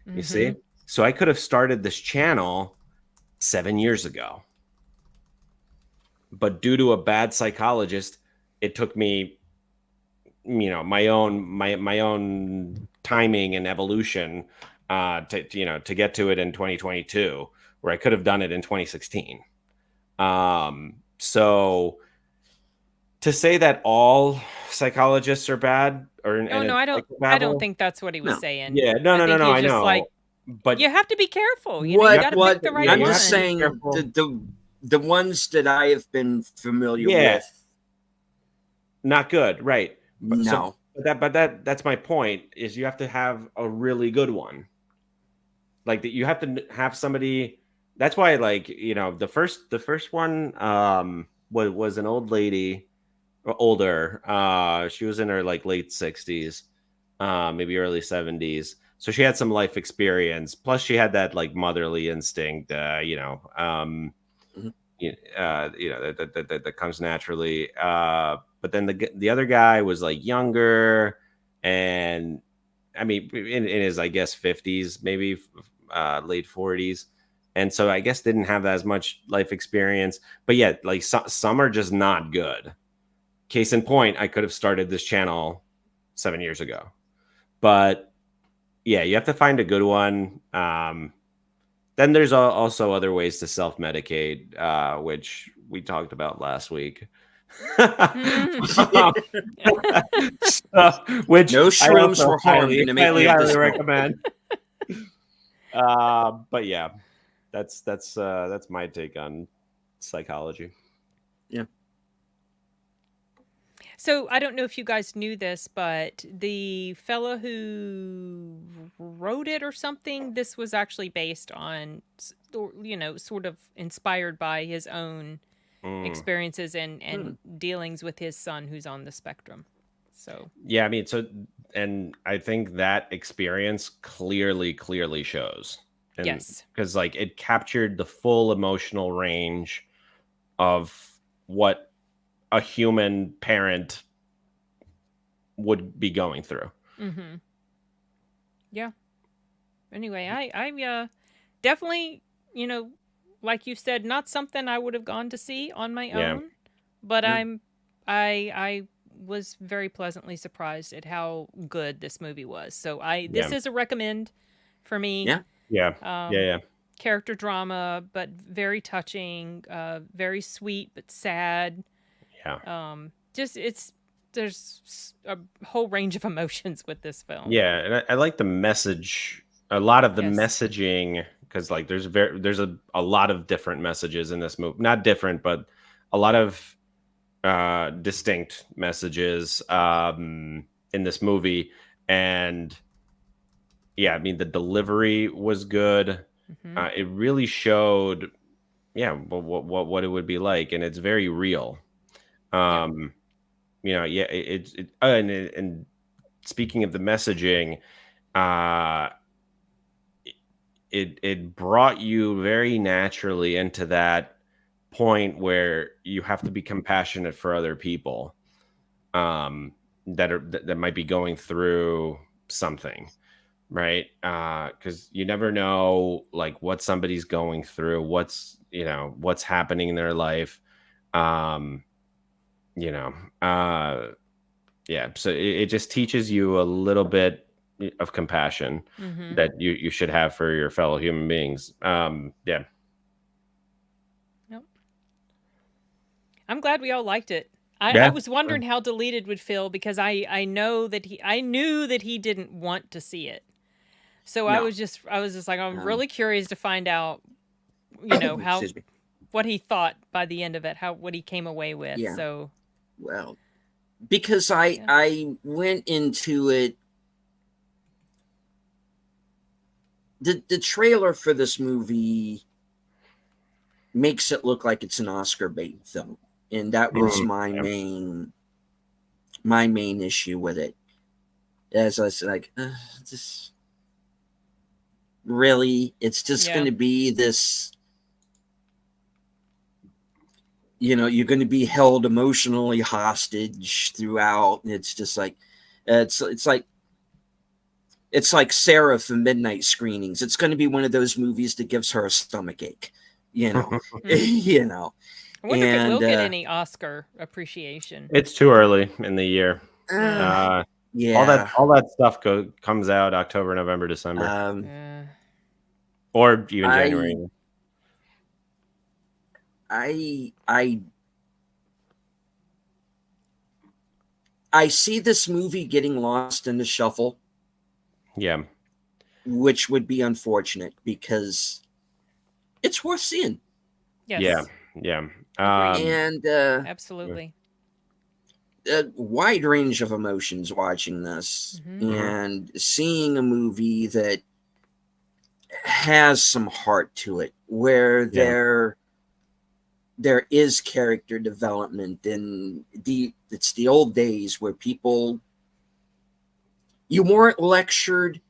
You see? So I could have started this channel 7 years ago. But due to a bad psychologist, it took me, my own timing and evolution to get to it in 2022, where I could have done it in 2016. So to say that all psychologists are bad, I don't think that's what he was saying. Yeah, no, I know. Like, but you have to be careful. You got to pick the right one. I'm just saying the ones that I have been familiar with, not good, right? No. That's my point. Is you have to have a really good one. Like, that, you have to have somebody. That's why, like, the first one was an old lady, or older. She was in her like late 60s, maybe early 70s. So she had some life experience. Plus, she had that like motherly instinct, that comes naturally. But then the other guy was like younger, and I mean, in his, I guess, 50s, maybe late 40s. And so I guess didn't have as much life experience. But yeah, like some are just not good. Case in point, I could have started this channel 7 years ago. But yeah, you have to find a good one. Then there's also other ways to self-medicate, which we talked about last week. Which no shrooms were harmed to make highly recommend. But yeah, that's my take on psychology. Yeah. So I don't know if you guys knew this, but the fellow who wrote it or something, this was actually based on, sort of inspired by his own experiences and dealings with his son who's on the spectrum. So yeah, I mean, and I think that experience clearly shows. And, yes, because like it captured the full emotional range of what a human parent would be going through. Yeah. Anyway, I definitely, like you said, not something I would have gone to see on my own, but I was very pleasantly surprised at how good this movie was. So this Yeah. is a recommend for me. Yeah. Yeah. Character drama, but very touching, very sweet but sad. Yeah. There's a whole range of emotions with this film. Yeah, and I like the message. A lot of the Yes. messaging, because like there's a lot of different messages in this movie. Not different, but a lot of distinct messages in this movie. And yeah, I mean the delivery was good. It really showed, what it would be like, and it's very real. And speaking of the messaging, it brought you very naturally into that point where you have to be compassionate for other people that might be going through something, right? Because you never know like what somebody's going through, what's happening in their life. um so it just teaches you a little bit of compassion that you should have for your fellow human beings. Yep. I'm glad we all liked it. I was wondering how Deleted would feel, because I knew that he didn't want to see it. So no. I was just like, I'm really curious to find out, how what he thought by the end of it, what he came away with. Yeah. So, well, because I went into it. The trailer for this movie makes it look like it's an Oscar bait film, and that was my main issue with it. As I was like, just really, it's just going to be this. You're going to be held emotionally hostage throughout, and it's just like, it's like Sarah from Midnight Screenings. It's going to be one of those movies that gives her a stomachache, I wonder if it will get any Oscar appreciation. It's too early in the year. Yeah, all that stuff comes out October, November, December, or even January. I see this movie getting lost in the shuffle. Yeah. Which would be unfortunate, because it's worth seeing. Yes. Yeah. And absolutely. A wide range of emotions watching this, and seeing a movie that has some heart to it, where there is character development, and it's the old days where you weren't lectured,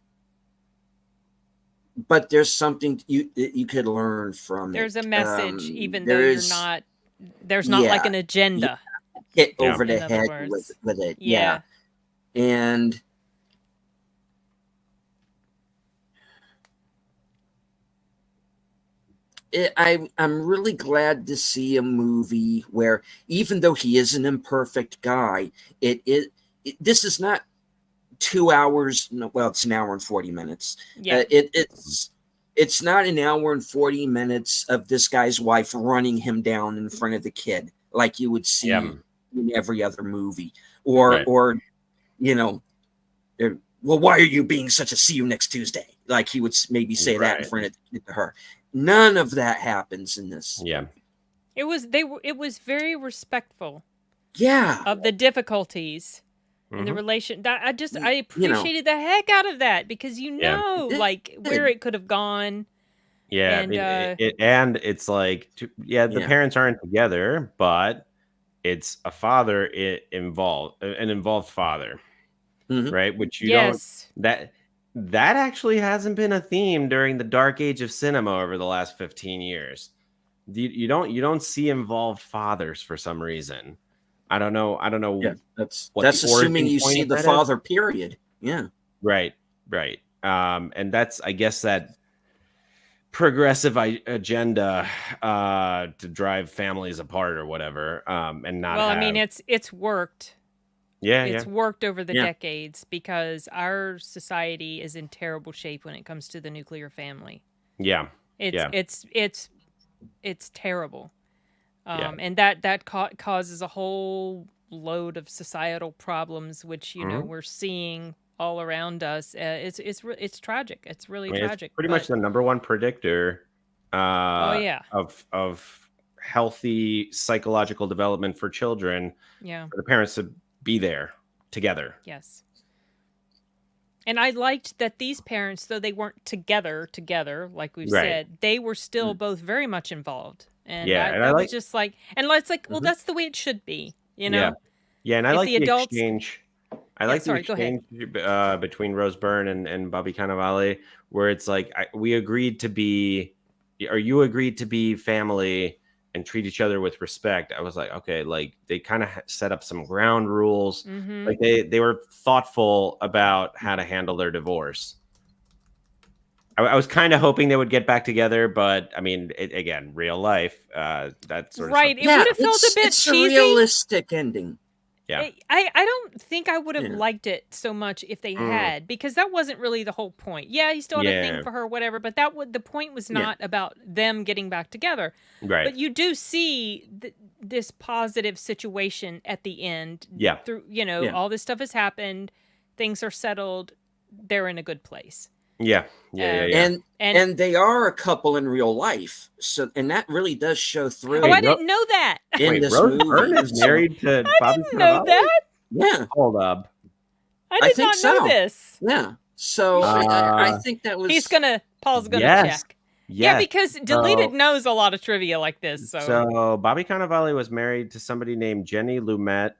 but there's something you could learn from there's a message, even though there's not like an agenda hit over the head with it. Yeah. And I'm really glad to see a movie where, even though he is an imperfect guy, this is not 2 hours. Well, it's an hour and 40 minutes. Yeah. It's not an hour and 40 minutes of this guy's wife running him down in front of the kid like you would see in every other movie, or well, why are you being such a see you next Tuesday? Like he would maybe say that in front of her. None of that happens in this. Yeah. It was very respectful. Yeah. Of the difficulties in the relation. That I appreciated the heck out of that, because where it could have gone. Yeah, and it's like the parents aren't together, but it's a father an involved father, right? Which you don't that actually hasn't been a theme during the dark age of cinema over the last 15 years. You don't see involved fathers for some reason. I don't know. Yeah, that's assuming you see the father. Period. Yeah. Right. And that's, I guess, that progressive agenda to drive families apart or whatever. And not. Well, I mean, it's worked It's worked over the decades because our society is in terrible shape when it comes to the nuclear family. It's terrible. And that causes a whole load of societal problems, which we're seeing all around us. It's tragic. It's really tragic. It's pretty much the number one predictor of healthy psychological development for children. For the parents to be there together. Yes. And I liked that these parents, though they weren't together, like we've said, they were still both very much involved. And I was just like, well, that's the way it should be, Yeah, and I like the adults... exchange. I like the exchange between Rose Byrne and Bobby Cannavale, where it's like, you agreed to be family and treat each other with respect. I was like, okay, like they kind of set up some ground rules. Like they were thoughtful about how to handle their divorce. I was kind of hoping they would get back together, but I mean, again, real life, that sort of stuff. It would have felt a bit cheesy. It's a realistic ending. Yeah. I don't think I would have liked it so much if they had, because that wasn't really the whole point. Yeah, he still had a thing for her, whatever, but the point was not about them getting back together. Right. But you do see this positive situation at the end. Yeah. Through, all this stuff has happened, things are settled, they're in a good place. Yeah. And they are a couple in real life, and that really does show through. Oh, I didn't know that. Rose Byrne is married to Bobby Cannavale? Know that? Yeah. Hold up. I did not know this. Yeah. So I think that was. Paul's gonna check. Yeah, because Deleted knows a lot of trivia like this. So Bobby Cannavale was married to somebody named Jenny Lumet.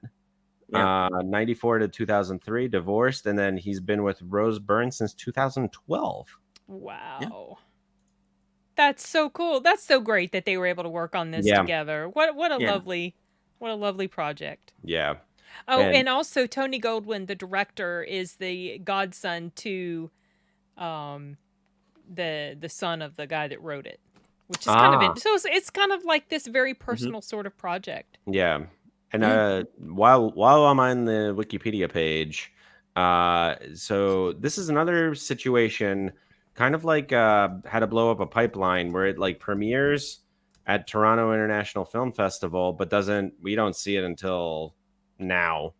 94 to 2003, divorced, and then he's been with Rose Byrne since 2012. Wow. Yeah. That's so cool. That's so great that they were able to work on this together. What a lovely project. Yeah. Oh, and also Tony Goldwyn, the director, is the godson to the son of the guy that wrote it, which is kind of so it's kind of like this very personal sort of project. Yeah. And while I'm on the Wikipedia page, so this is another situation, kind of like How to Blow Up a Pipeline, where it like premieres at Toronto International Film Festival, but we don't see it until now.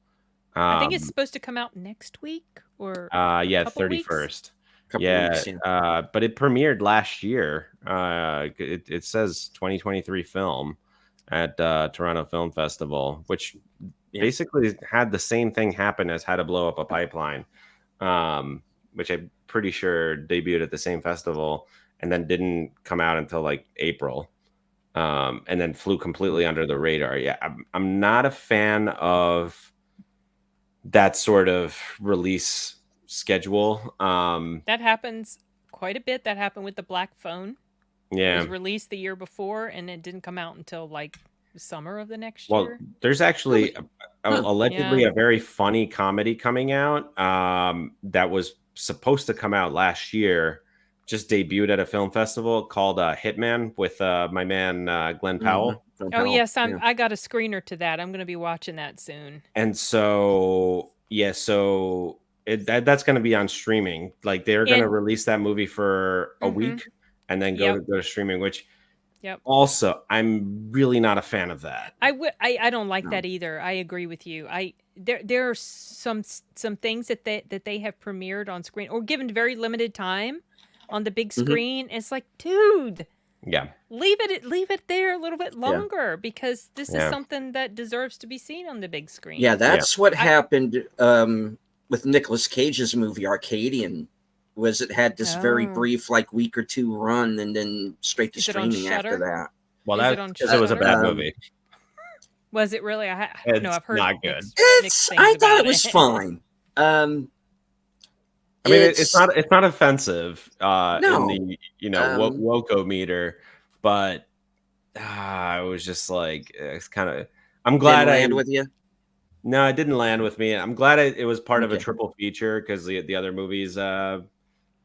I think it's supposed to come out next week or 31st. But it premiered last year. It says 2023 film at Toronto Film Festival, which basically had the same thing happen as How to Blow Up a Pipeline, which I'm pretty sure debuted at the same festival and then didn't come out until like April, and then flew completely under the radar. Yeah, I'm not a fan of that sort of release schedule. That happens quite a bit. That happened with The Black Phone. Yeah. It was released the year before, and it didn't come out until like the summer of the next year. Well, there's actually allegedly a very funny comedy coming out that was supposed to come out last year, just debuted at a film festival called Hitman with my man Glenn Powell. Oh yes, I got a screener to that. I'm going to be watching that soon. And so that's going to be on streaming. Like they're going to release that movie for a week and then go to streaming, which also I'm really not a fan of that. I don't like that either. I agree with you. There are some things that they have premiered on screen or given very limited time on the big screen. It's like, dude, leave it there a little bit longer because this is something that deserves to be seen on the big screen. Yeah, that's what happened with Nicolas Cage's movie Arcadian. Was it had this very brief like week or two run and then straight to streaming after that. Well, it was a bad movie. Was it really? I've heard not good. I thought it was fine. I mean, it's not offensive in the Woko meter, but I was just like, it's kind of. I'm glad I land with you. No, it didn't land with me. I'm glad it was part of a triple feature because the other movies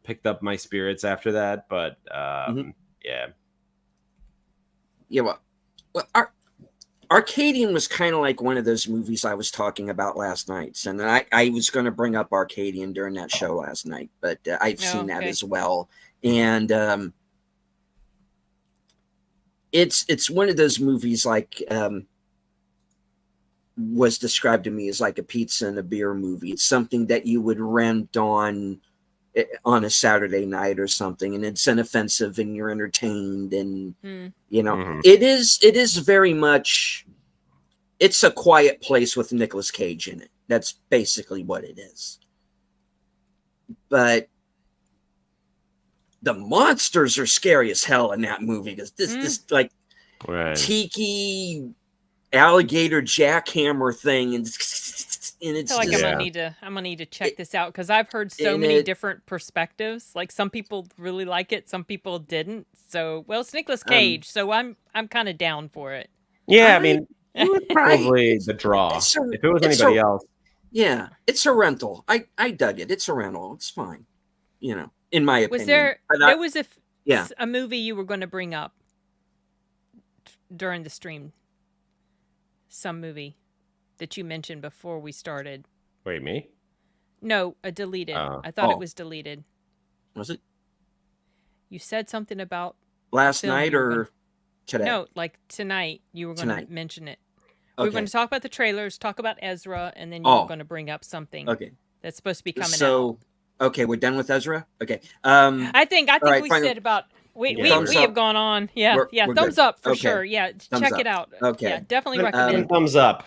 picked up my spirits after that. But yeah. Well, Arcadian was kind of like one of those movies I was talking about last night, and I was going to bring up Arcadian during that show last night, but I've seen that as well, and it's one of those movies like was described to me as like a pizza and a beer movie. It's something that you would rent on a Saturday night or something, and it's inoffensive and you're entertained, and you know, it is very much, it's A Quiet Place with Nicolas Cage in it. That's basically what it is. But the monsters are scary as hell in that movie, because this like tiki alligator jackhammer thing, and it's I feel like just, I'm gonna need to check this out, because I've heard so many different perspectives. Like, some people really like it, some people didn't. So, well, it's Nicolas Cage, so I'm kind of down for it. Yeah, I mean, it was probably the draw. If it was anybody else, yeah, it's a rental. I dug it. It's a rental. It's fine, you know, in my opinion. Was there was a movie you were going to bring up during the stream? Some movie that you mentioned before we started. Wait, me? No, deleted. I thought it was deleted. Was it? You said something about last night or today? No, like tonight. You were going to mention it. Okay. We were going to talk about the trailers, talk about Ezra, and then you were going to bring up something that's supposed to be coming out. Okay, we're done with Ezra? Okay. I think right, we said about... We have gone on. Yeah, we're thumbs good. up for sure. Yeah, check it out. Okay. Yeah, definitely recommend. Thumbs up.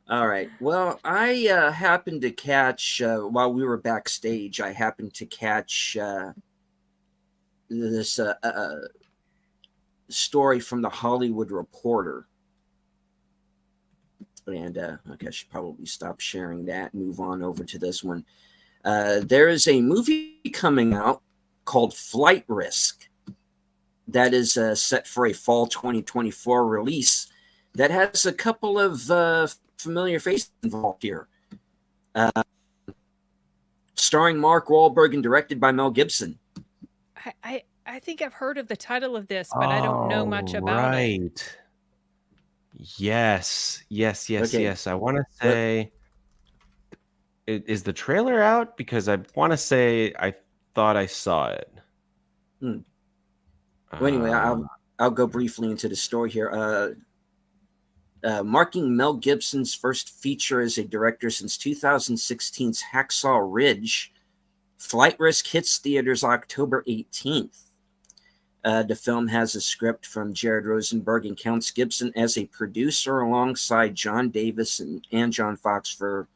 All right. Well, I happened to catch, while we were backstage, I happened to catch this story from the Hollywood Reporter. And okay, I should probably stop sharing that and move on over to this one. There is a movie coming out called Flight Risk that is set for a fall 2024 release that has a couple of familiar faces involved here. Starring Mark Wahlberg and directed by Mel Gibson. I think I've heard of the title of this, but I don't know much about it. Yes. I want to say, is the trailer out? Because I want to say I thought I saw it. Well, anyway, I'll go briefly into the story here. Marking Mel Gibson's first feature as a director since 2016's Hacksaw Ridge, Flight Risk hits theaters October 18th. The film has a script from Jared Rosenberg and counts Gibson as a producer alongside John Davis and John Fox for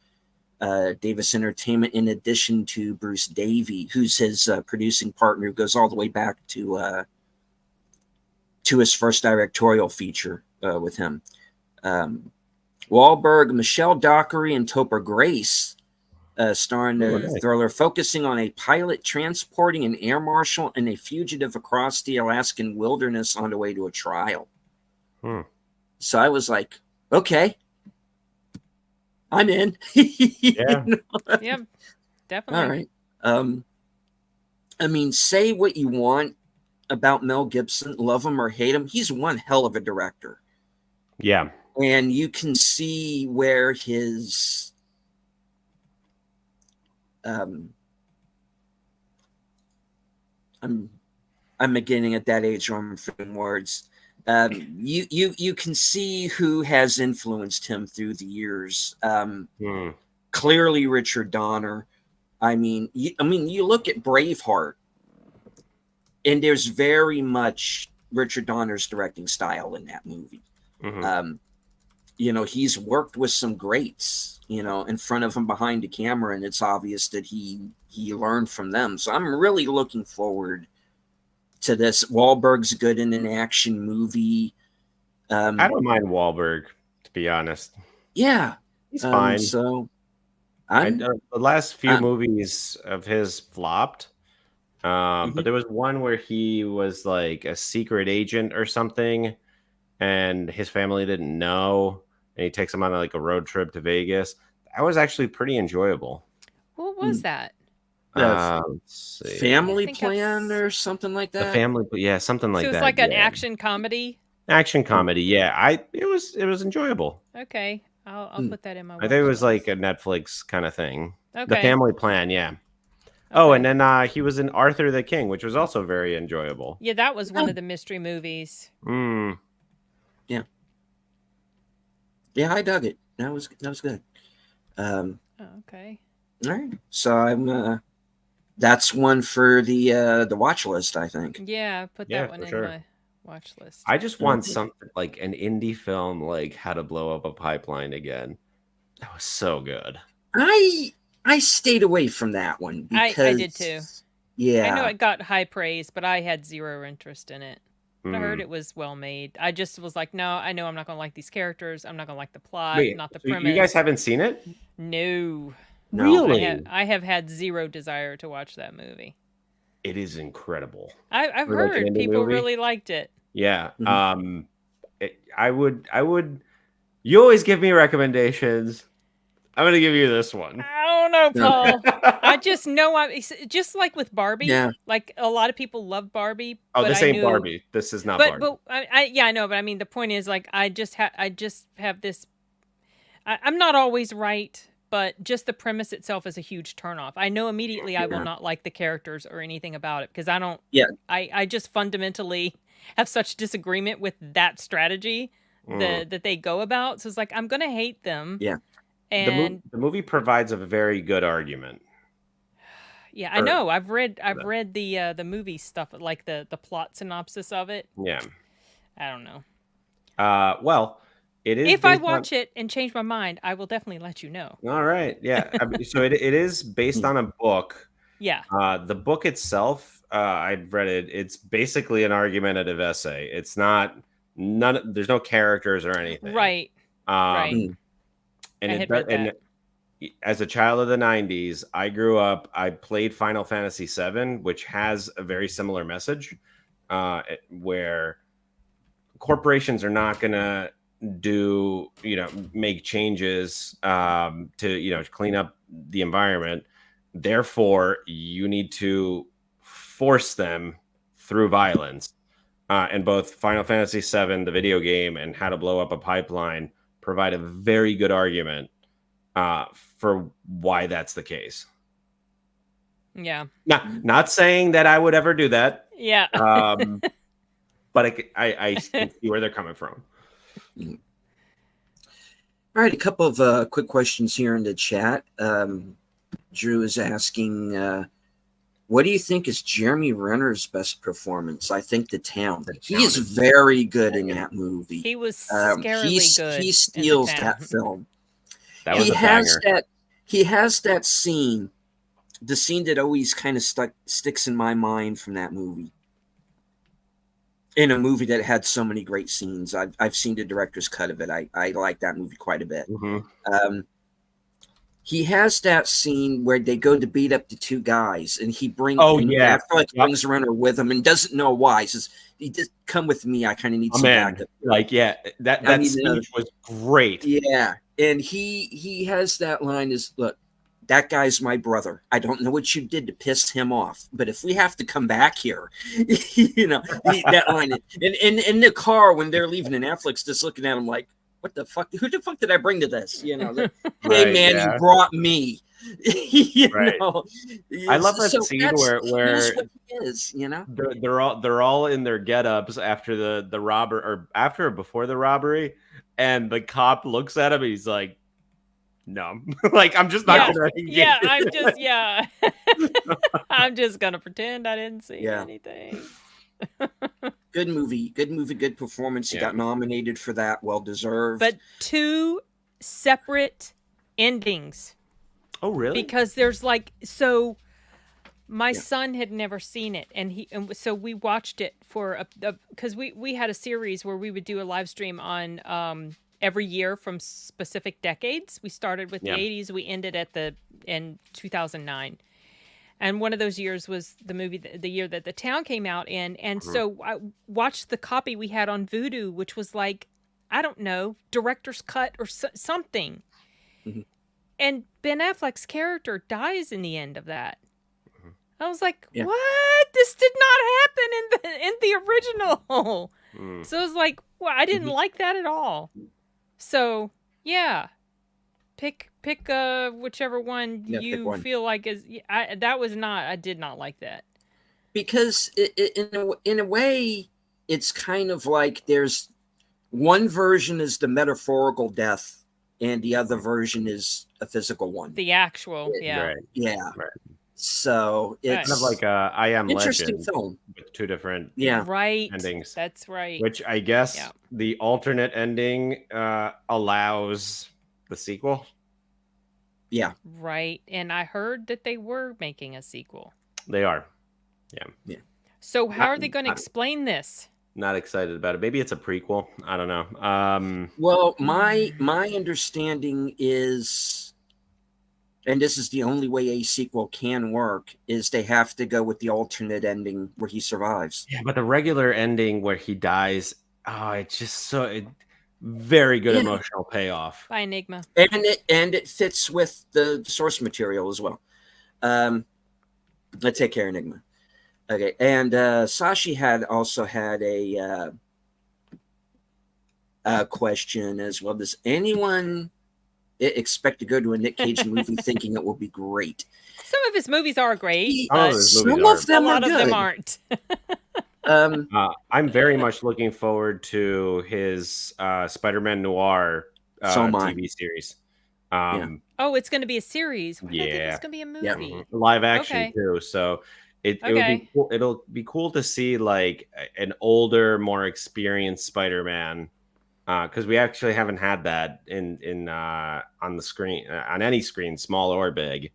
Davis Entertainment, in addition to Bruce Davey, who's his producing partner, who goes all the way back to his first directorial feature with him. Wahlberg, Michelle Dockery, and Topher Grace star in the thriller, focusing on a pilot transporting an air marshal and a fugitive across the Alaskan wilderness on the way to a trial. So I was like, okay, I'm in. Yeah. Yeah, definitely. All right. I mean, say what you want about Mel Gibson, love him or hate him, he's one hell of a director. Yeah. And you can see where his I'm beginning at that age where I'm forgetting words. You can see who has influenced him through the years. Clearly, Richard Donner. I mean, you look at Braveheart, and there's very much Richard Donner's directing style in that movie. You know, he's worked with some greats, you know, in front of him behind the camera, and it's obvious that he learned from them. So I'm really looking forward to this. Wahlberg's good in an action movie. I don't mind Wahlberg, to be honest. Yeah, he's fine. So the last few movies of his flopped. But there was one where he was like a secret agent or something, and his family didn't know, and he takes them on like a road trip to Vegas. That was actually pretty enjoyable. What was that? Let's see. Family Plan or something like that. The Family, yeah, something like that. So it's like an action comedy. Action comedy. Yeah, it was enjoyable. Okay, I'll put that in my. I think it was like a Netflix kind of thing. Okay. The Family Plan, yeah. Okay. Oh, and then he was in Arthur the King, which was also very enjoyable. Yeah, that was one of the mystery movies. Yeah. Yeah, I dug it. That was good. Okay. All right. So I'm that's one for the watch list, I think. Yeah, put that one in my watch list. I just want something like an indie film like How to Blow Up a Pipeline again. That was so good. I stayed away from that one because I did too. Yeah. I know it got high praise, but I had zero interest in it. But I heard it was well made. I just was like, no, I know I'm not going to like these characters. I'm not going to like the plot, not the premise. You guys haven't seen it? No. Really? I have had zero desire to watch that movie. It is incredible. I've heard people really liked it. Yeah. I would. You always give me recommendations. I'm going to give you this one. I don't know, Paul. I just know just like with Barbie. Yeah. Like a lot of people love Barbie. Oh, this ain't Barbie. This is not Barbie. But I know. But I mean, the point is, like, I just have this. I'm not always right, but just the premise itself is a huge turnoff. I know immediately I will not like the characters or anything about it because I don't. Yeah. I just fundamentally have such disagreement with that strategy that they go about. So it's like I'm gonna hate them. Yeah. And the movie provides a very good argument. Yeah, I know. I've read the movie stuff, like the plot synopsis of it. Yeah. I don't know. Well, it is. If I watch it and change my mind, I will definitely let you know. All right. Yeah. So it is based on a book. Yeah. The book itself, I've read it. It's basically an argumentative essay. It's not there's no characters or anything. Right. Right. And as a child of the 90s, I grew up, I played Final Fantasy VII, which has a very similar message, where corporations are not going to make changes to clean up the environment. Therefore, you need to force them through violence. And both Final Fantasy VII, the video game, and How to Blow Up a Pipeline provide a very good argument for why that's the case. Yeah. Not saying that I would ever do that. Yeah. But I can see where they're coming from. All right, a couple of quick questions here in the chat. Drew is asking, what do you think is Jeremy Renner's best performance? I think The Town. He is very good in that movie. He was scarily good. He steals that film. That was a banger. He has that scene, the scene that always kind of sticks in my mind from that movie. In a movie that had so many great scenes. I've seen the director's cut of it. I like that movie quite a bit. Mm-hmm. He has that scene where they go to beat up the two guys, and he brings brings Renner with him and doesn't know why. He says, "He just come with me. I kind of need some backup." That speech was great. Yeah, and he has that line: "Is look, that guy's my brother. I don't know what you did to piss him off, but if we have to come back here, that line." And in the car when they're leaving, and Affleck's just looking at him like, what the fuck? Who the fuck did I bring to this? Hey, man, you brought me. Know? I love that scene where what he is, they're all in their get-ups after the robber or after or before the robbery, and the cop looks at him and he's like, "No, like I'm just not gonna." I'm just gonna pretend I didn't see anything. Good movie, good performance. He got nominated for that, well deserved. But 2 separate endings. Oh, really? Because there's my son had never seen it, and so we watched it for because we had a series where we would do a live stream on every year from specific decades. We started with the 80s, we ended in 2009. And one of those years was the year that The Town came out in. And so I watched the copy we had on Vudu, which was like, I don't know, director's cut or something. Mm-hmm. And Ben Affleck's character dies in the end of that. Mm-hmm. I was like, what? This did not happen in the original. So it was like, Well, I didn't like that at all. So yeah, pick whichever one you feel like is. That was not. I did not like that. Because in a way, it's kind of like there's one version is the metaphorical death, and the other version is a physical one. The actual, yeah, Right. Yeah. Right. So it's kind of like I Am interesting Legend film with two different right endings. That's right. Which I guess the alternate ending allows the sequel. Yeah. Right. And I heard that they were making a sequel. They are. Yeah. So how are they going to explain this? Not excited about it. Maybe it's a prequel. I don't know. Well, my understanding is, and this is the only way a sequel can work, is they have to go with the alternate ending where he survives. Yeah, but the regular ending where he dies, it's just very good emotional payoff. By Enigma. And it fits with the source material as well. Let's take care of Enigma. Okay, and Sashi also had a question as well. Does anyone expect to go to a Nick Cage movie thinking it will be great? Some of his movies are great. Some of them a lot are good. of them aren't. I'm very much looking forward to his Spider-Man Noir TV series. Oh, it's going to be a series. Yeah, I think it's going to be a movie. Live action too. So it'll be cool to see like an older, more experienced Spider-Man, because we actually haven't had that in on the screen, on any screen, small or big.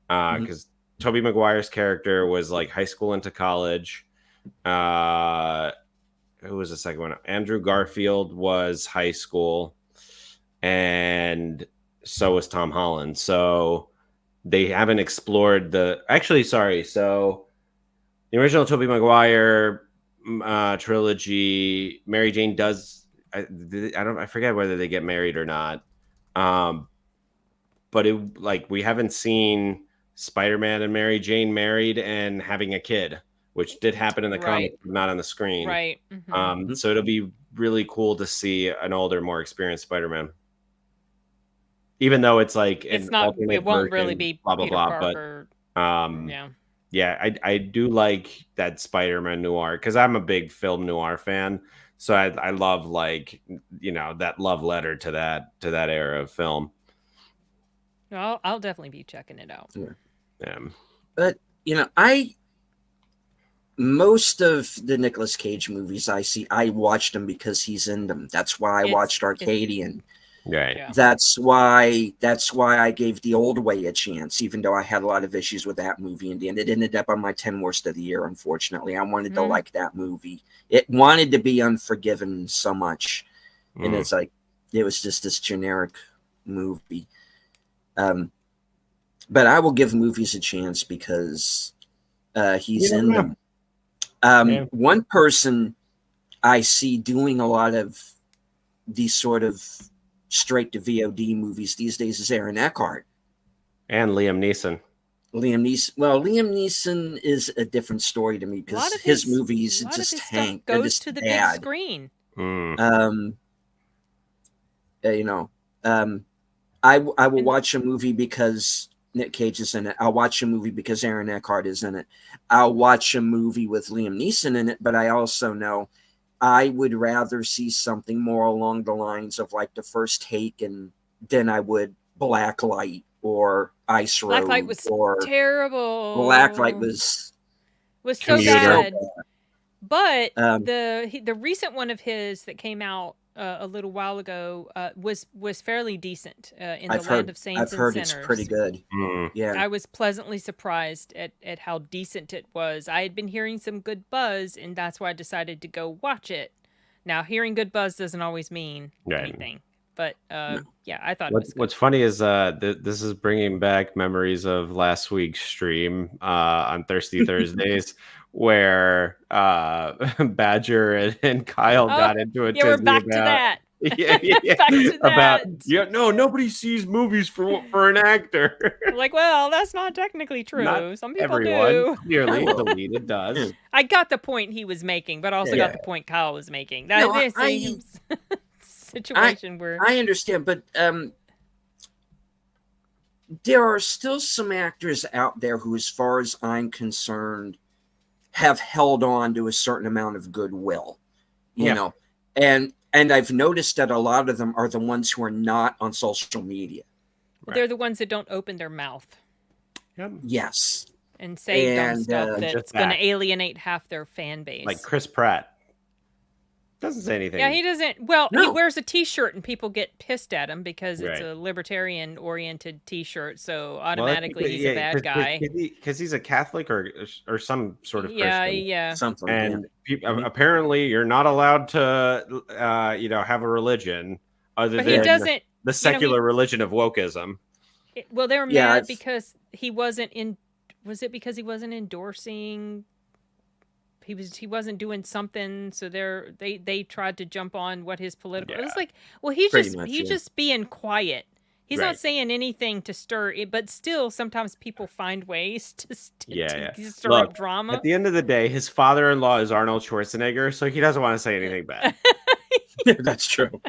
Because Tobey Maguire's character was like high school into college. Who was the second one? Andrew Garfield was high school, and so was Tom Holland. So they haven't explored So the original Tobey Maguire trilogy, Mary Jane does. I forget whether they get married or not. But we haven't seen Spider-Man and Mary Jane married and having a kid, which did happen in the comics, but not on the screen. Right. Mm-hmm. So it'll be really cool to see an older, more experienced Spider-Man. Even though it's like it won't really be blah blah Peter blah. Parker. But I do like that Spider-Man Noir because I'm a big film noir fan. So I love that love letter to that era of film. Well, I'll definitely be checking it out. Yeah. But most of the Nicolas Cage movies I watched them because he's in them. That's why I watched Arcadian. Right. Yeah. That's why I gave The Old Way a chance, even though I had a lot of issues with that movie in the end. It ended up on my 10 worst of the year, unfortunately. I wanted to like that movie. It wanted to be Unforgiven so much. And it's like, it was just this generic movie. But I will give movies a chance because he's in them. One person I see doing a lot of these sort of straight to VOD movies these days is Aaron Eckhart. And Liam Neeson. Liam Neeson is a different story to me because his movies just tank. Goes to the big screen. I will watch a movie because Nick Cage is in it. I'll watch a movie because Aaron Eckhart is in it. I'll watch a movie with Liam Neeson in it, but I also know I would rather see something more along the lines of like The First Take than I would Blacklight or Ice Road. Blacklight was terrible. Blacklight was so bad. But the recent one of his that came out a little while ago was fairly decent in the Land of Saints and Sinners. I've heard it's pretty good. Yeah, I was pleasantly surprised at how decent it was. I had been hearing some good buzz, and that's why I decided to go watch it. Now, hearing good buzz doesn't always mean anything, but yeah, I thought it was good. What's funny is this is bringing back memories of last week's stream on Thirsty Thursdays. Where Badger and Kyle got into a we're back to that. Back to About that. no, nobody sees movies for an actor. Like, well, that's not technically true. Not Some people everyone, do. clearly, believe it does. I got the point he was making, but I also got the point Kyle was making. That situation where I understand, but there are still some actors out there who, as far as I'm concerned, have held on to a certain amount of goodwill, you know, and I've noticed that a lot of them are the ones who are not on social media. They're the ones that don't open their mouth. Yes. And say dumb stuff that's going to alienate half their fan base. Like Chris Pratt. Doesn't say anything. Yeah, he doesn't. Well, he wears a T-shirt and people get pissed at him because it's a libertarian-oriented T-shirt. So automatically he's a bad guy. Because he's a Catholic or some sort of Christian. Yeah. Something. And apparently you're not allowed to, have a religion other than the secular religion of wokeism. Well, they were mad because he wasn't in. Was it because he wasn't endorsing? He wasn't doing something, so they tried to jump on what his political. It was like, well, he's just being quiet. He's not saying anything to stir it, but still, sometimes people find ways to stir up drama. At the end of the day, his father-in-law is Arnold Schwarzenegger, so he doesn't want to say anything bad. That's true.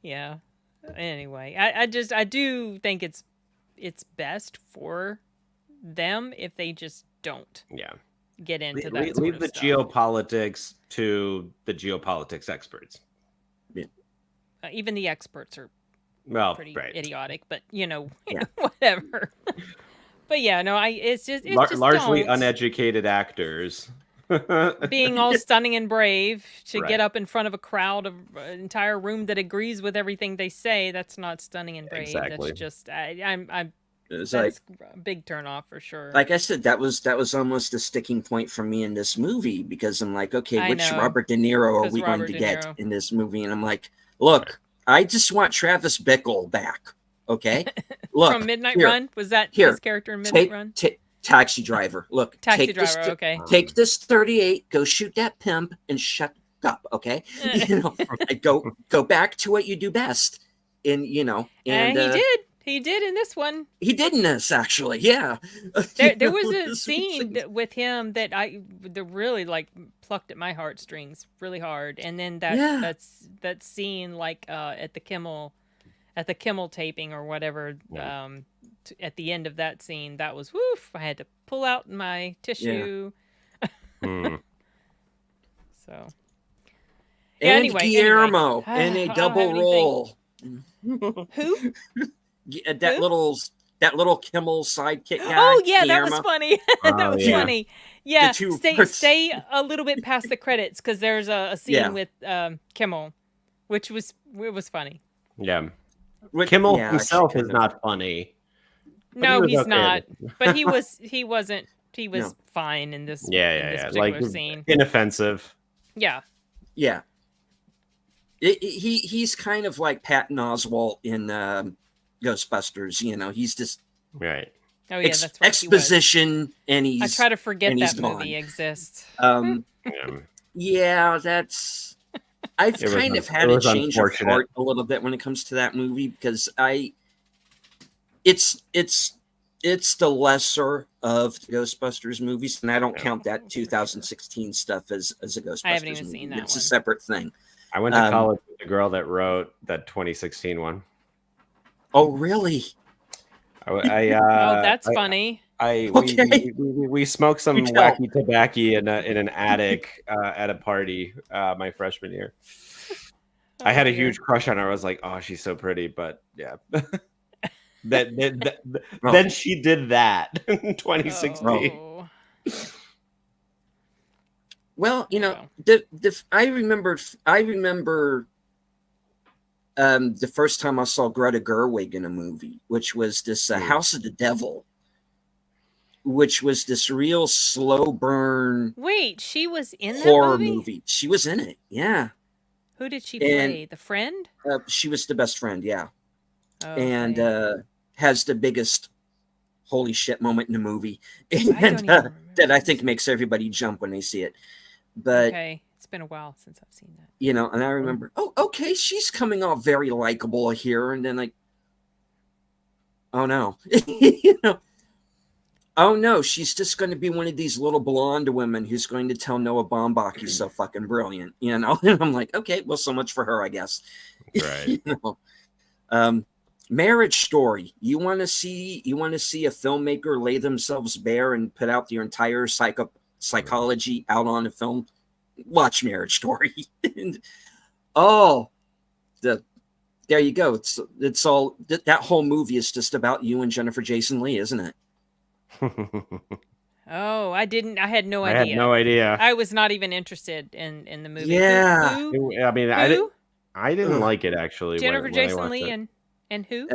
Yeah. Anyway, I do think it's best for them if they just don't. Yeah. Get into that. Leave the geopolitics to the geopolitics experts. Yeah. Even the experts are pretty idiotic, but whatever. But yeah, no, it's just largely uneducated actors being all stunning and brave to get up in front of a crowd of an entire room that agrees with everything they say. That's not stunning and brave. Exactly. That's just I'm. It's that's a big turnoff for sure. Like I said, that was almost a sticking point for me in this movie because I'm like, okay, which Robert De Niro are we going to get in this movie? And I'm like, look, I just want Travis Bickle back. Okay, look from Midnight Run. Was that his character in Midnight Run? Taxi driver. Look, Taxi driver. Take this 38, go shoot that pimp, and shut up. Okay, go back to what you do best. And he did. He did in this one. He did in this, actually. Yeah. There was a scene with him that really plucked at my heartstrings really hard. And then that scene at the Kimmel taping or whatever. At the end of that scene, that was woof. I had to pull out my tissue. Yeah. So. And Guillermo in a double role. Who? That little Kimmel sidekick guy. Oh yeah, Guillermo. That was funny. That was funny. Yeah, stay a little bit past the credits because there's a scene with Kimmel, which was funny. Yeah, Kimmel himself is not funny. No, he's not. But he wasn't. He was fine in this. This particular scene. Inoffensive. Yeah. Yeah. He's kind of like Patton Oswalt in Ghostbusters. He's just right. Oh yeah, that's what exposition, and he's. I try to forget that movie exists. Yeah, that's. I've kind of had a change of heart a little bit when it comes to that movie because it's the lesser of the Ghostbusters movies, and I don't count that 2016 stuff as a Ghostbusters. I haven't even seen that. It's a separate thing. I went to college with the girl that wrote that 2016 one. Oh, really? That's funny. We smoked some wacky tobacco in an attic at a party my freshman year. I had a huge crush on her. I was like, oh, she's so pretty, but yeah. Then she did that in 2016. Oh. Well, I remember the first time I saw Greta Gerwig in a movie, which was this House of the Devil, which was this real slow burn. Wait, she was in that horror movie? She was in it, yeah. Who did she play? The friend? She was the best friend, yeah. Okay. And has the biggest holy shit moment in the movie, and that I think makes everybody jump when they see it. But It's been a while since I've seen that. You know, and I remember, oh, okay, she's coming off very likable here, and then like, oh no, you know, oh no, she's just going to be one of these little blonde women who's going to tell Noah Baumbach he's so fucking brilliant, you know. And I'm like, okay, well, so much for her, I guess. Right. You know, Marriage Story. You want to see a filmmaker lay themselves bare and put out their entire psychology out on a film? Watch Marriage Story. There you go. It's all that whole movie is just about you and Jennifer Jason Leigh, isn't it? Oh, I had no idea. I had no idea. I was not even interested in the movie. Yeah. Who? I mean, Who? I didn't like it actually. Jennifer Jason Leigh and who?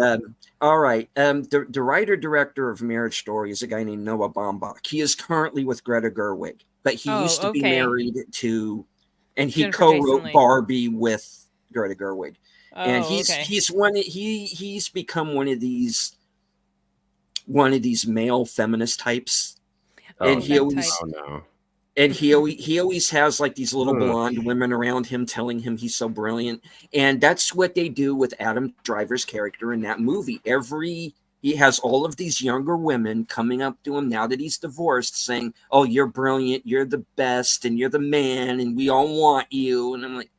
All right. The writer-director of Marriage Story is a guy named Noah Baumbach. He is currently with Greta Gerwig, but he used to be married to, and he co-wrote Barbie with Greta Gerwig. And he's become one of these male feminist types. And he always has like these little blonde women around him telling him he's so brilliant. And that's what they do with Adam Driver's character in that movie. He has all of these younger women coming up to him now that he's divorced saying, oh, you're brilliant, you're the best, and you're the man, and we all want you. And I'm like,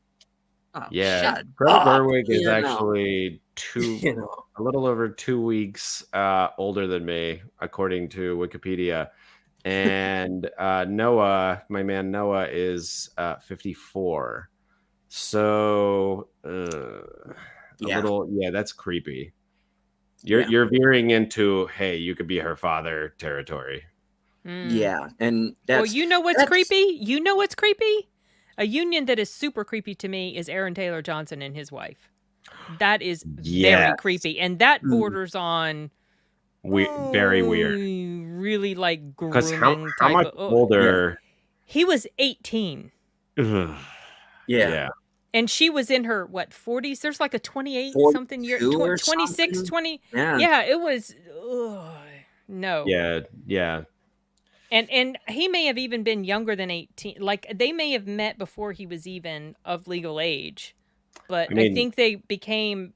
oh, yeah, Greta Gerwig is actually a little over 2 weeks older than me, according to Wikipedia. And Noah, my man Noah, is 54. So that's creepy. You're veering into, hey, you could be her father territory. Yeah, and that's, you know what's creepy? You know what's creepy? A union that is super creepy to me is Aaron Taylor Johnson and his wife. That is very creepy, and that borders on very weird. Really like grooming. Because how much older? He was 18. Yeah. And she was in her 40s? There's like a 28 something year, 26, 20. Yeah, it was no. Yeah. And he may have even been younger than 18. Like they may have met before he was even of legal age. But I think they became,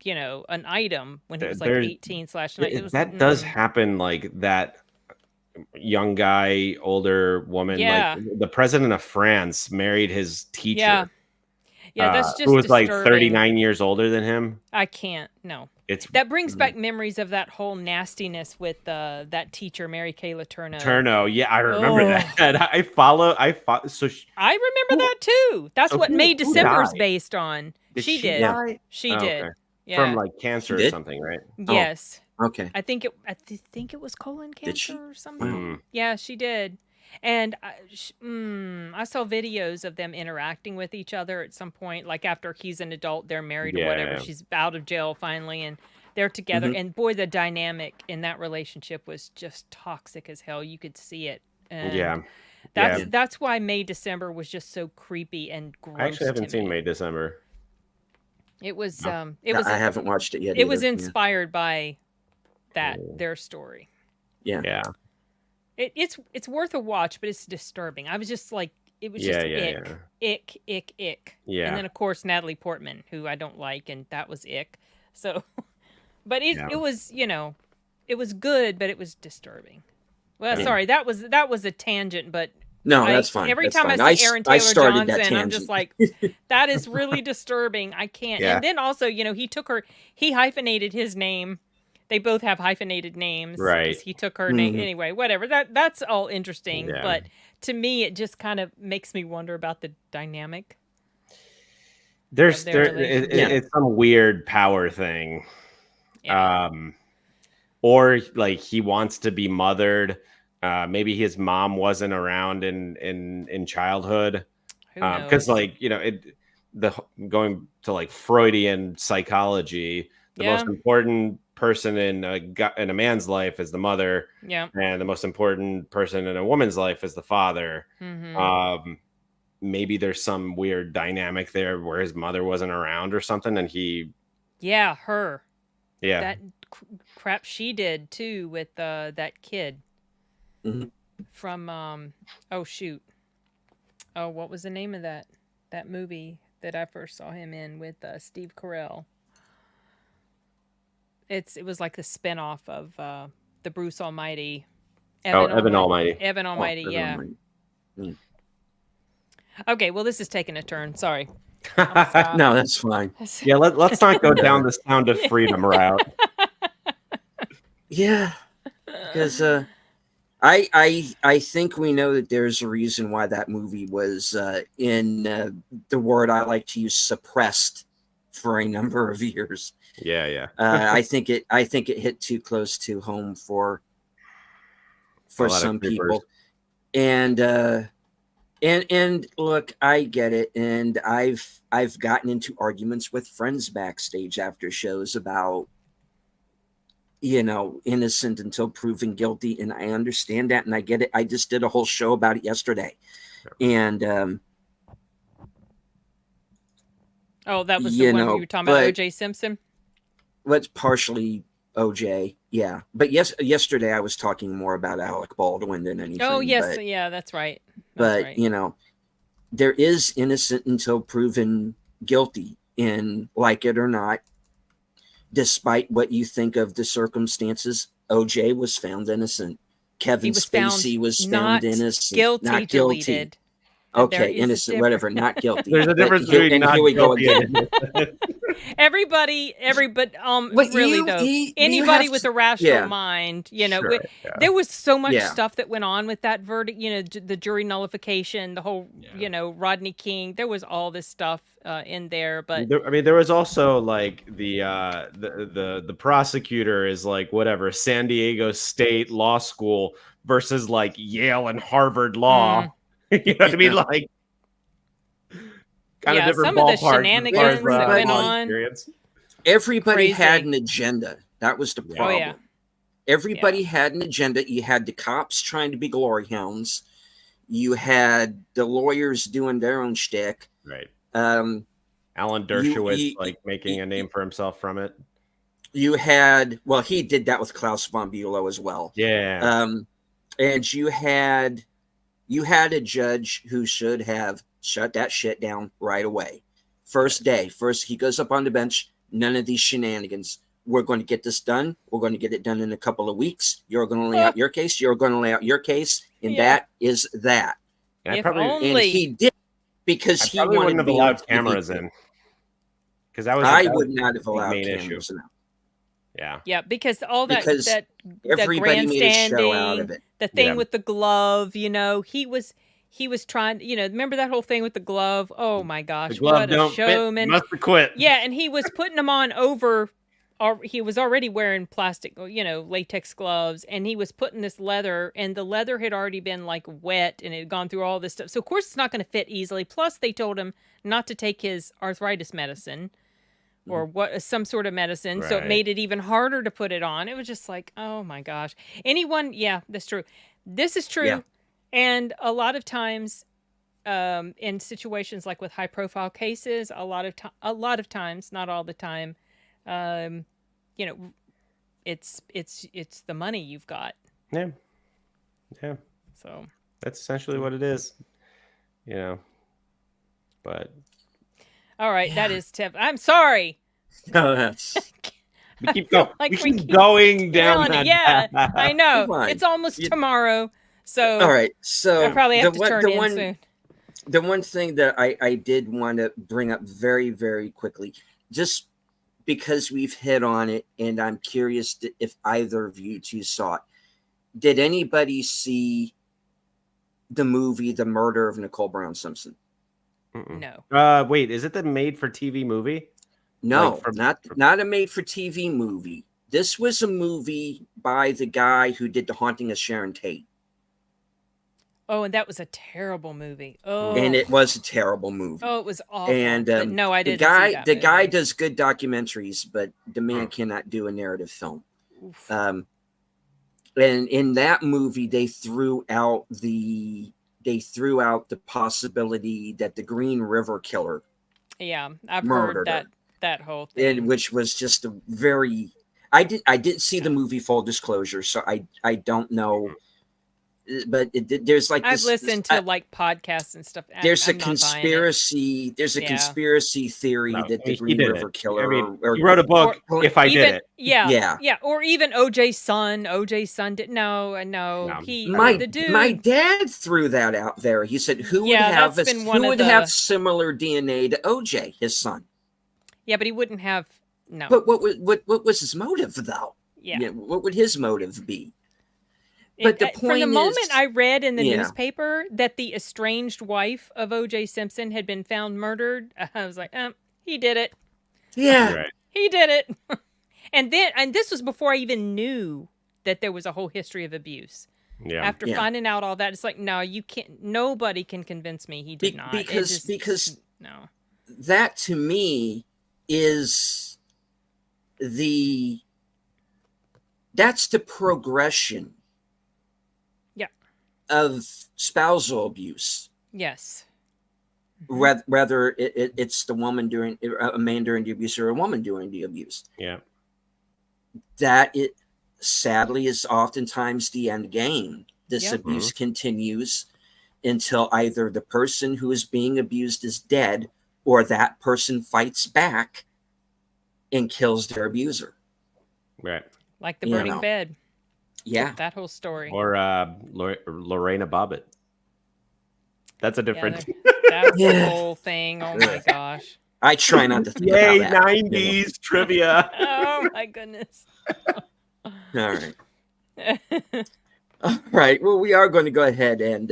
an item when he was like 18/9. That does happen, like that young guy, older woman. Yeah. Like the president of France married his teacher. Yeah, that's just who was disturbing. like 39 years older than him. I can't. No. That brings back memories of that whole nastiness with that teacher, Mary Kayla Turno. Yeah, I remember that. So I remember that too. That's what May December is based on. She did. Die? She did. Okay. Yeah. From like cancer or something, right? Yes. Oh, okay. I think it was colon cancer or something. Yeah, she did. And I saw videos of them interacting with each other at some point, like after he's an adult, they're married or whatever. She's out of jail finally, and they're together. And boy, the dynamic in that relationship was just toxic as hell. You could see it. And that's why May December was just so creepy and gross. I actually haven't seen May December. It was. I haven't watched it yet. It was inspired by their story. Yeah. It's worth a watch, but it's disturbing. I was just like, it was just ick. Yeah. And then of course Natalie Portman, who I don't like, and that was ick. So, but it was, it was good, but it was disturbing. Well, sorry, that was a tangent, but no, that's fine. Every that's time fine. I see Aaron Taylor Johnson, I'm just like, that is really disturbing. I can't. Yeah. And then also, he hyphenated his name. They both have hyphenated names. Right. He took her name. Anyway, whatever. That's all interesting. Yeah. But to me, it just kind of makes me wonder about the dynamic. It's some weird power thing. Yeah. Or like he wants to be mothered. Maybe his mom wasn't around in childhood. Because going to like Freudian psychology, the most important person in a man's life is the mother, and the most important person in a woman's life is the father. Maybe there's some weird dynamic there where his mother wasn't around or something, and her that crap she did too with that kid from Oh, what was the name of that movie that I first saw him in with Steve Carell? It was like the spinoff of the Bruce Almighty. Evan Almighty. Evan Almighty, yeah. Okay, well, this is taking a turn. Sorry. No, that's fine. Yeah, let's not go down the Sound of Freedom route. Yeah, because I think we know that there's a reason why that movie was in the word I like to use, suppressed, for a number of years. Yeah. I think it hit too close to home for some people, and look, I get it, and I've gotten into arguments with friends backstage after shows about, innocent until proven guilty, and I understand that, and I get it. I just did a whole show about it yesterday, and that was the one you were talking about, O.J. Simpson. What's partially OJ, yeah, but yesterday I was talking more about Alec Baldwin than anything. Oh yes, yeah, that's right. But there is innocent until proven guilty, in like it or not. Despite what you think of the circumstances, OJ was found innocent. Kevin Spacey was found innocent, not guilty. Deleted. Okay, innocent, whatever, not guilty. There's a difference between not guilty and everybody, really though, anybody with a rational mind, there was so much stuff that went on with that verdict. The jury nullification, the whole, Rodney King. There was all this stuff in there, but there was also like the prosecutor is like whatever San Diego State Law School versus like Yale and Harvard Law. You know what I mean? Like, kind of different some of the shenanigans that went on. Experience. Everybody had an agenda. That was the problem. Oh, yeah. Everybody had an agenda. You had the cops trying to be glory hounds. You had the lawyers doing their own shtick. Right. Alan Dershowitz making a name for himself from it. You had, he did that with Klaus von Bülow as well. Yeah. And you had a judge who should have shut that shit down right away. First he goes up on the bench. None of these shenanigans. We're going to get this done. We're going to get it done in a couple of weeks. You're going to lay out your case. You're going to lay out your case. And that is that. And he did, because he wouldn't have allowed cameras in. Because I would not have allowed cameras in. Yeah, because all that everybody made a show out of it. The thing with the glove, he was trying, remember that whole thing with the glove? Oh my gosh, what a showman. Must have quit. Yeah, and he was putting them on over, he was already wearing plastic, latex gloves, and he was putting this leather, and the leather had already been like wet, and it had gone through all this stuff. So of course it's not going to fit easily. Plus they told him not to take his arthritis medicine. Or some sort of medicine, so it made it even harder to put it on. It was just like, oh my gosh. That's true. This is true, and a lot of times, in situations like with high-profile cases, a lot of times, not all the time, it's the money you've got. Yeah. So that's essentially what it is, But. All right, that is Tiff. I'm sorry. No, that's. We keep going. We keep going down that. Yeah, I know. It's almost tomorrow, so. All right, so I probably have to turn in soon. The one thing that I did want to bring up very, very quickly, just because we've hit on it, and I'm curious if either of you two saw it. Did anybody see the movie The Murder of Nicole Brown Simpson? No. Wait, is it the made-for-TV movie? No, not a made-for-TV movie. This was a movie by the guy who did The Haunting of Sharon Tate. Oh, and that was a terrible movie. Oh, and it was a terrible movie. Oh, it was awful. And no, I didn't. The guy does good documentaries, but the man cannot do a narrative film. And in that movie, they threw out the possibility that the Green River Killer. Yeah, I've heard that whole thing. And which was just a very. I didn't see the movie, full disclosure, so I don't know there's like I've listened to like podcasts and stuff. There's I'm a conspiracy. There's a conspiracy theory that the Green River Killer. He wrote a book. If I did it, yeah, or even OJ's son. OJ's son did no. The dude. My dad threw that out there. He said, "Who would have have similar DNA to OJ, his son?" Yeah, but he wouldn't have. No. But what was his motive though? Yeah. What would his motive be? But the point from the moment I read in the newspaper that the estranged wife of O.J. Simpson had been found murdered, I was like, he did it. Yeah, right. He did it. and this was before I even knew that there was a whole history of abuse. Yeah. After finding out all that, it's like, no, you can't. Nobody can convince me he did not. Because no, that to me is that's the progression. Of spousal abuse. Yes. Whether it's the woman doing a man during the abuse or a woman doing the abuse. Yeah. That it sadly is oftentimes the end game. This abuse continues until either the person who is being abused is dead or that person fights back and kills their abuser. Right. Like the burning bed. Yeah, that whole story. Or Lorena Bobbitt. That's a different. That's the whole thing. Oh my gosh! I try not to think about that. 90s trivia. Oh my goodness! All right. All right. Well, we are going to go ahead and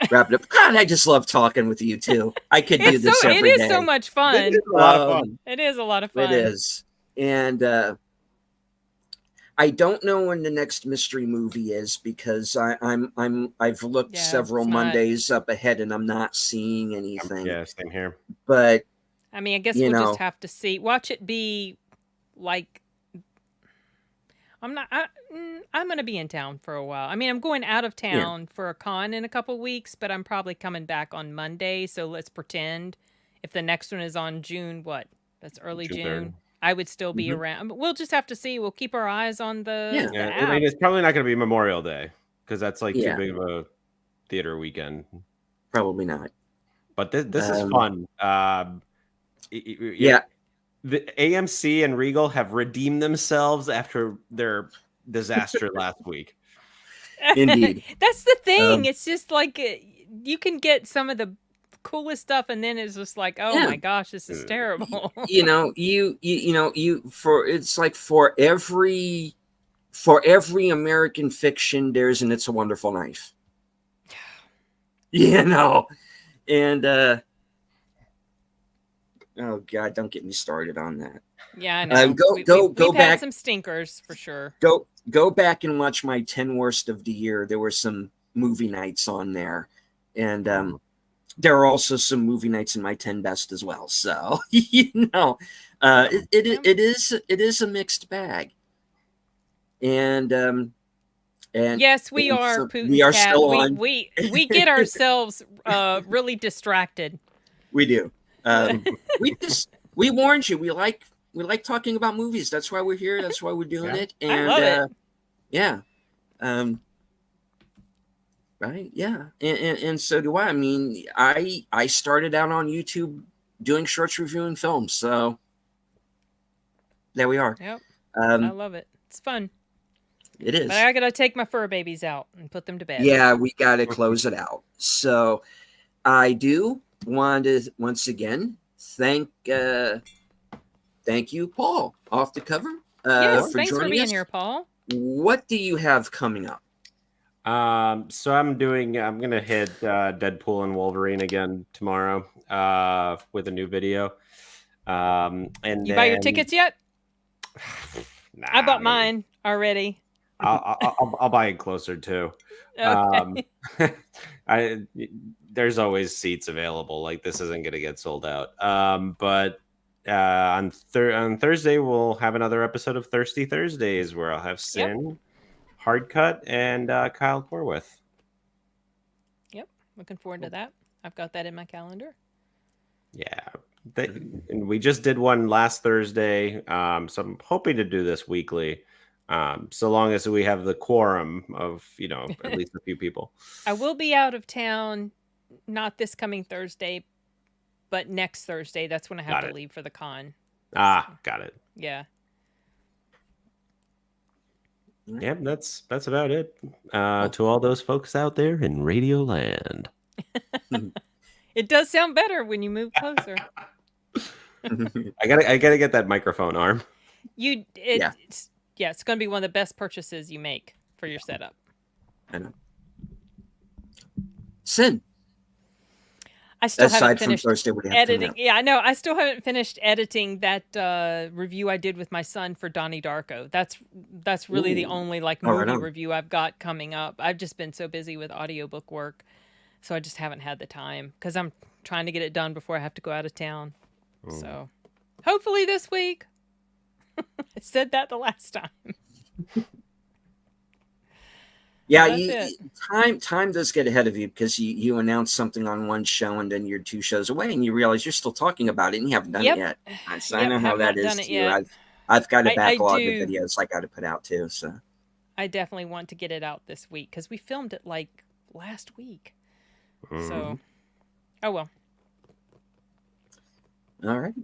wrap it up. God, I just love talking with you too. I could do this every day. It is so much fun. It is a lot of fun. It is a lot of fun. It is, and. I don't know when the next mystery movie is because I've looked several Mondays up ahead and I'm not seeing anything. Yeah, same here. But I mean, I guess we'll just have to see. Watch it be like I'm going to be in town for a while. I mean, I'm going out of town for a con in a couple weeks, but I'm probably coming back on Monday. So let's pretend if the next one is on June, that's early June. I would still be around. We'll just have to see. We'll keep our eyes on the app. I mean, it's probably not going to be Memorial Day because that's like too big of a theater weekend. Probably not. But this is fun. The AMC and Regal have redeemed themselves after their disaster last week. Indeed. That's the thing. It's just like you can get some of the coolest stuff and then it's just like, oh my gosh, this is terrible. It's like for every American fiction there's an It's a Wonderful Life. And oh god, don't get me started on that. Yeah, I know. We've back. Had some stinkers for sure. Go back and watch my 10 worst of the year. There were some movie nights on there, and there are also some movie nights in my 10 best as well. So it is a mixed bag, and yes, we are. So we are still on. We get ourselves really distracted. We do. We warned you. We like talking about movies. That's why we're here. That's why we're doing it. And I love it. Yeah. Right. Yeah. And so do I. I mean, I started out on YouTube doing shorts reviewing films. So there we are. Yep. I love it. It's fun. It is. But I got to take my fur babies out and put them to bed. Yeah, we got to close it out. So I do want to once again thank you, Paul, off the cover. Yes, thanks for being here, Paul. What do you have coming up? So I'm gonna hit Deadpool and Wolverine again tomorrow with a new video. And you buy your tickets yet? Nah, I bought mine already. I'll buy it closer too. Okay. There's always seats available. Like this isn't gonna get sold out. But on Thursday we'll have another episode of Thirsty Thursdays where I'll have Sin, Hardcut, and Kyle Corwith. Yep, looking forward to that. I've got that in my calendar. Yeah, and we just did one last Thursday, so I'm hoping to do this weekly. So long as we have the quorum of, at least a few people. I will be out of town, not this coming Thursday, but next Thursday. That's when I have to leave for the con. Got it. Yeah. Yeah, that's about it. To all those folks out there in Radio Land. It does sound better when you move closer. I gotta get that microphone arm. It's going to be one of the best purchases you make for your setup. I know. Sin. I still haven't finished editing. Yeah, I know. I still haven't finished editing that review I did with my son for Donnie Darko. That's really the only movie review I've got coming up. I've just been so busy with audiobook work, so I just haven't had the time because I'm trying to get it done before I have to go out of town. So hopefully this week. I said that the last time. Yeah, time does get ahead of you because you announce something on one show and then you're 2 shows away and you realize you're still talking about it and you haven't done it yet. So I know how that is too. I've got a backlog of videos I got to put out too. So I definitely want to get it out this week because we filmed it last week. So, oh well. All right.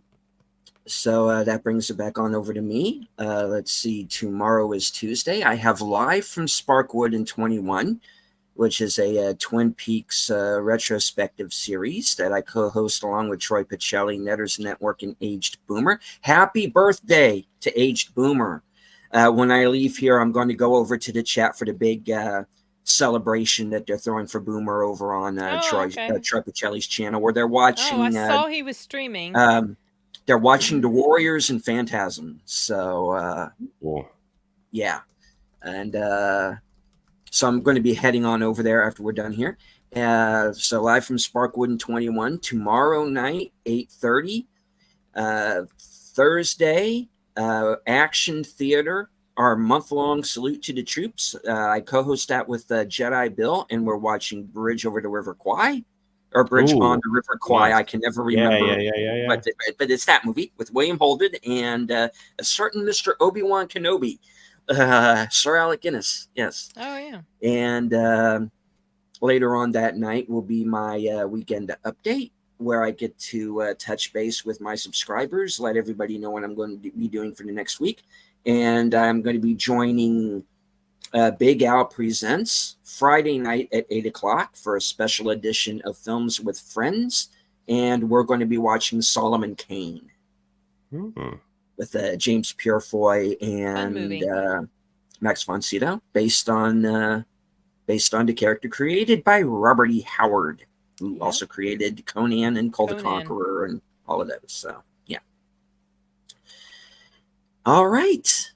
So that brings it back on over to me. Let's see. Tomorrow is Tuesday. I have Live from Sparkwood in 21, which is a Twin Peaks retrospective series that I co-host along with Troy Pacelli, Netters Network, and Aged Boomer. Happy birthday to Aged Boomer. When I leave here, I'm going to go over to the chat for the big celebration that they're throwing for Boomer over on Troy Pacelli's channel, where they're watching. I saw he was streaming. They're watching The Warriors and Phantasm. So, yeah. And so I'm going to be heading on over there after we're done here. So Live from Sparkwood in 21. Tomorrow night, 8:30. Thursday, Action Theater, our month-long Salute to the Troops. I co-host that with Jedi Bill, and we're watching Bridge Over the River Kwai. Or Bridge on the River Kwai. Nice. I can never remember. Yeah. But it's that movie with William Holden and a certain Mr. Obi-Wan Kenobi. Sir Alec Guinness. Yes. Oh, yeah. And later on that night will be my weekend update where I get to touch base with my subscribers, let everybody know what I'm going to be doing for the next week. And I'm going to be joining Big Al Presents Friday night at 8 o'clock for a special edition of Films with Friends. And we're going to be watching Solomon Kane with James Purefoy and Max von Sydow, based on the character created by Robert E. Howard, who also created Conan and Call the Conqueror and all of those. So, yeah. All right.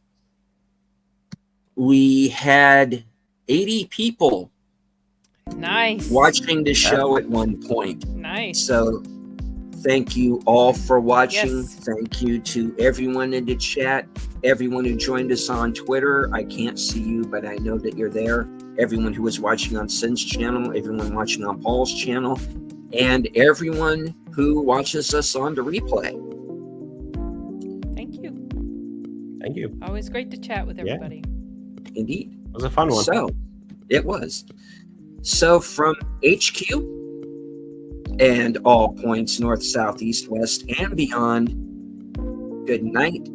We had 80 people watching the show at one point. Nice. So thank you all for watching. Yes. Thank you to everyone in the chat, everyone who joined us on Twitter. I can't see you, but I know that you're there. Everyone who was watching on Sin's channel, everyone watching on Paul's channel, and everyone who watches us on the replay. Thank you. Thank you. Always great to chat with everybody. Yeah. Indeed. It was a fun one. So, it was. So, from HQ and all points north, south, east, west, and beyond, good night.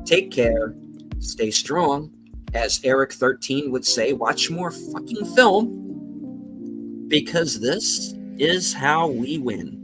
Take care. Stay strong. As Eric 13 would say, watch more fucking film, because this is how we win.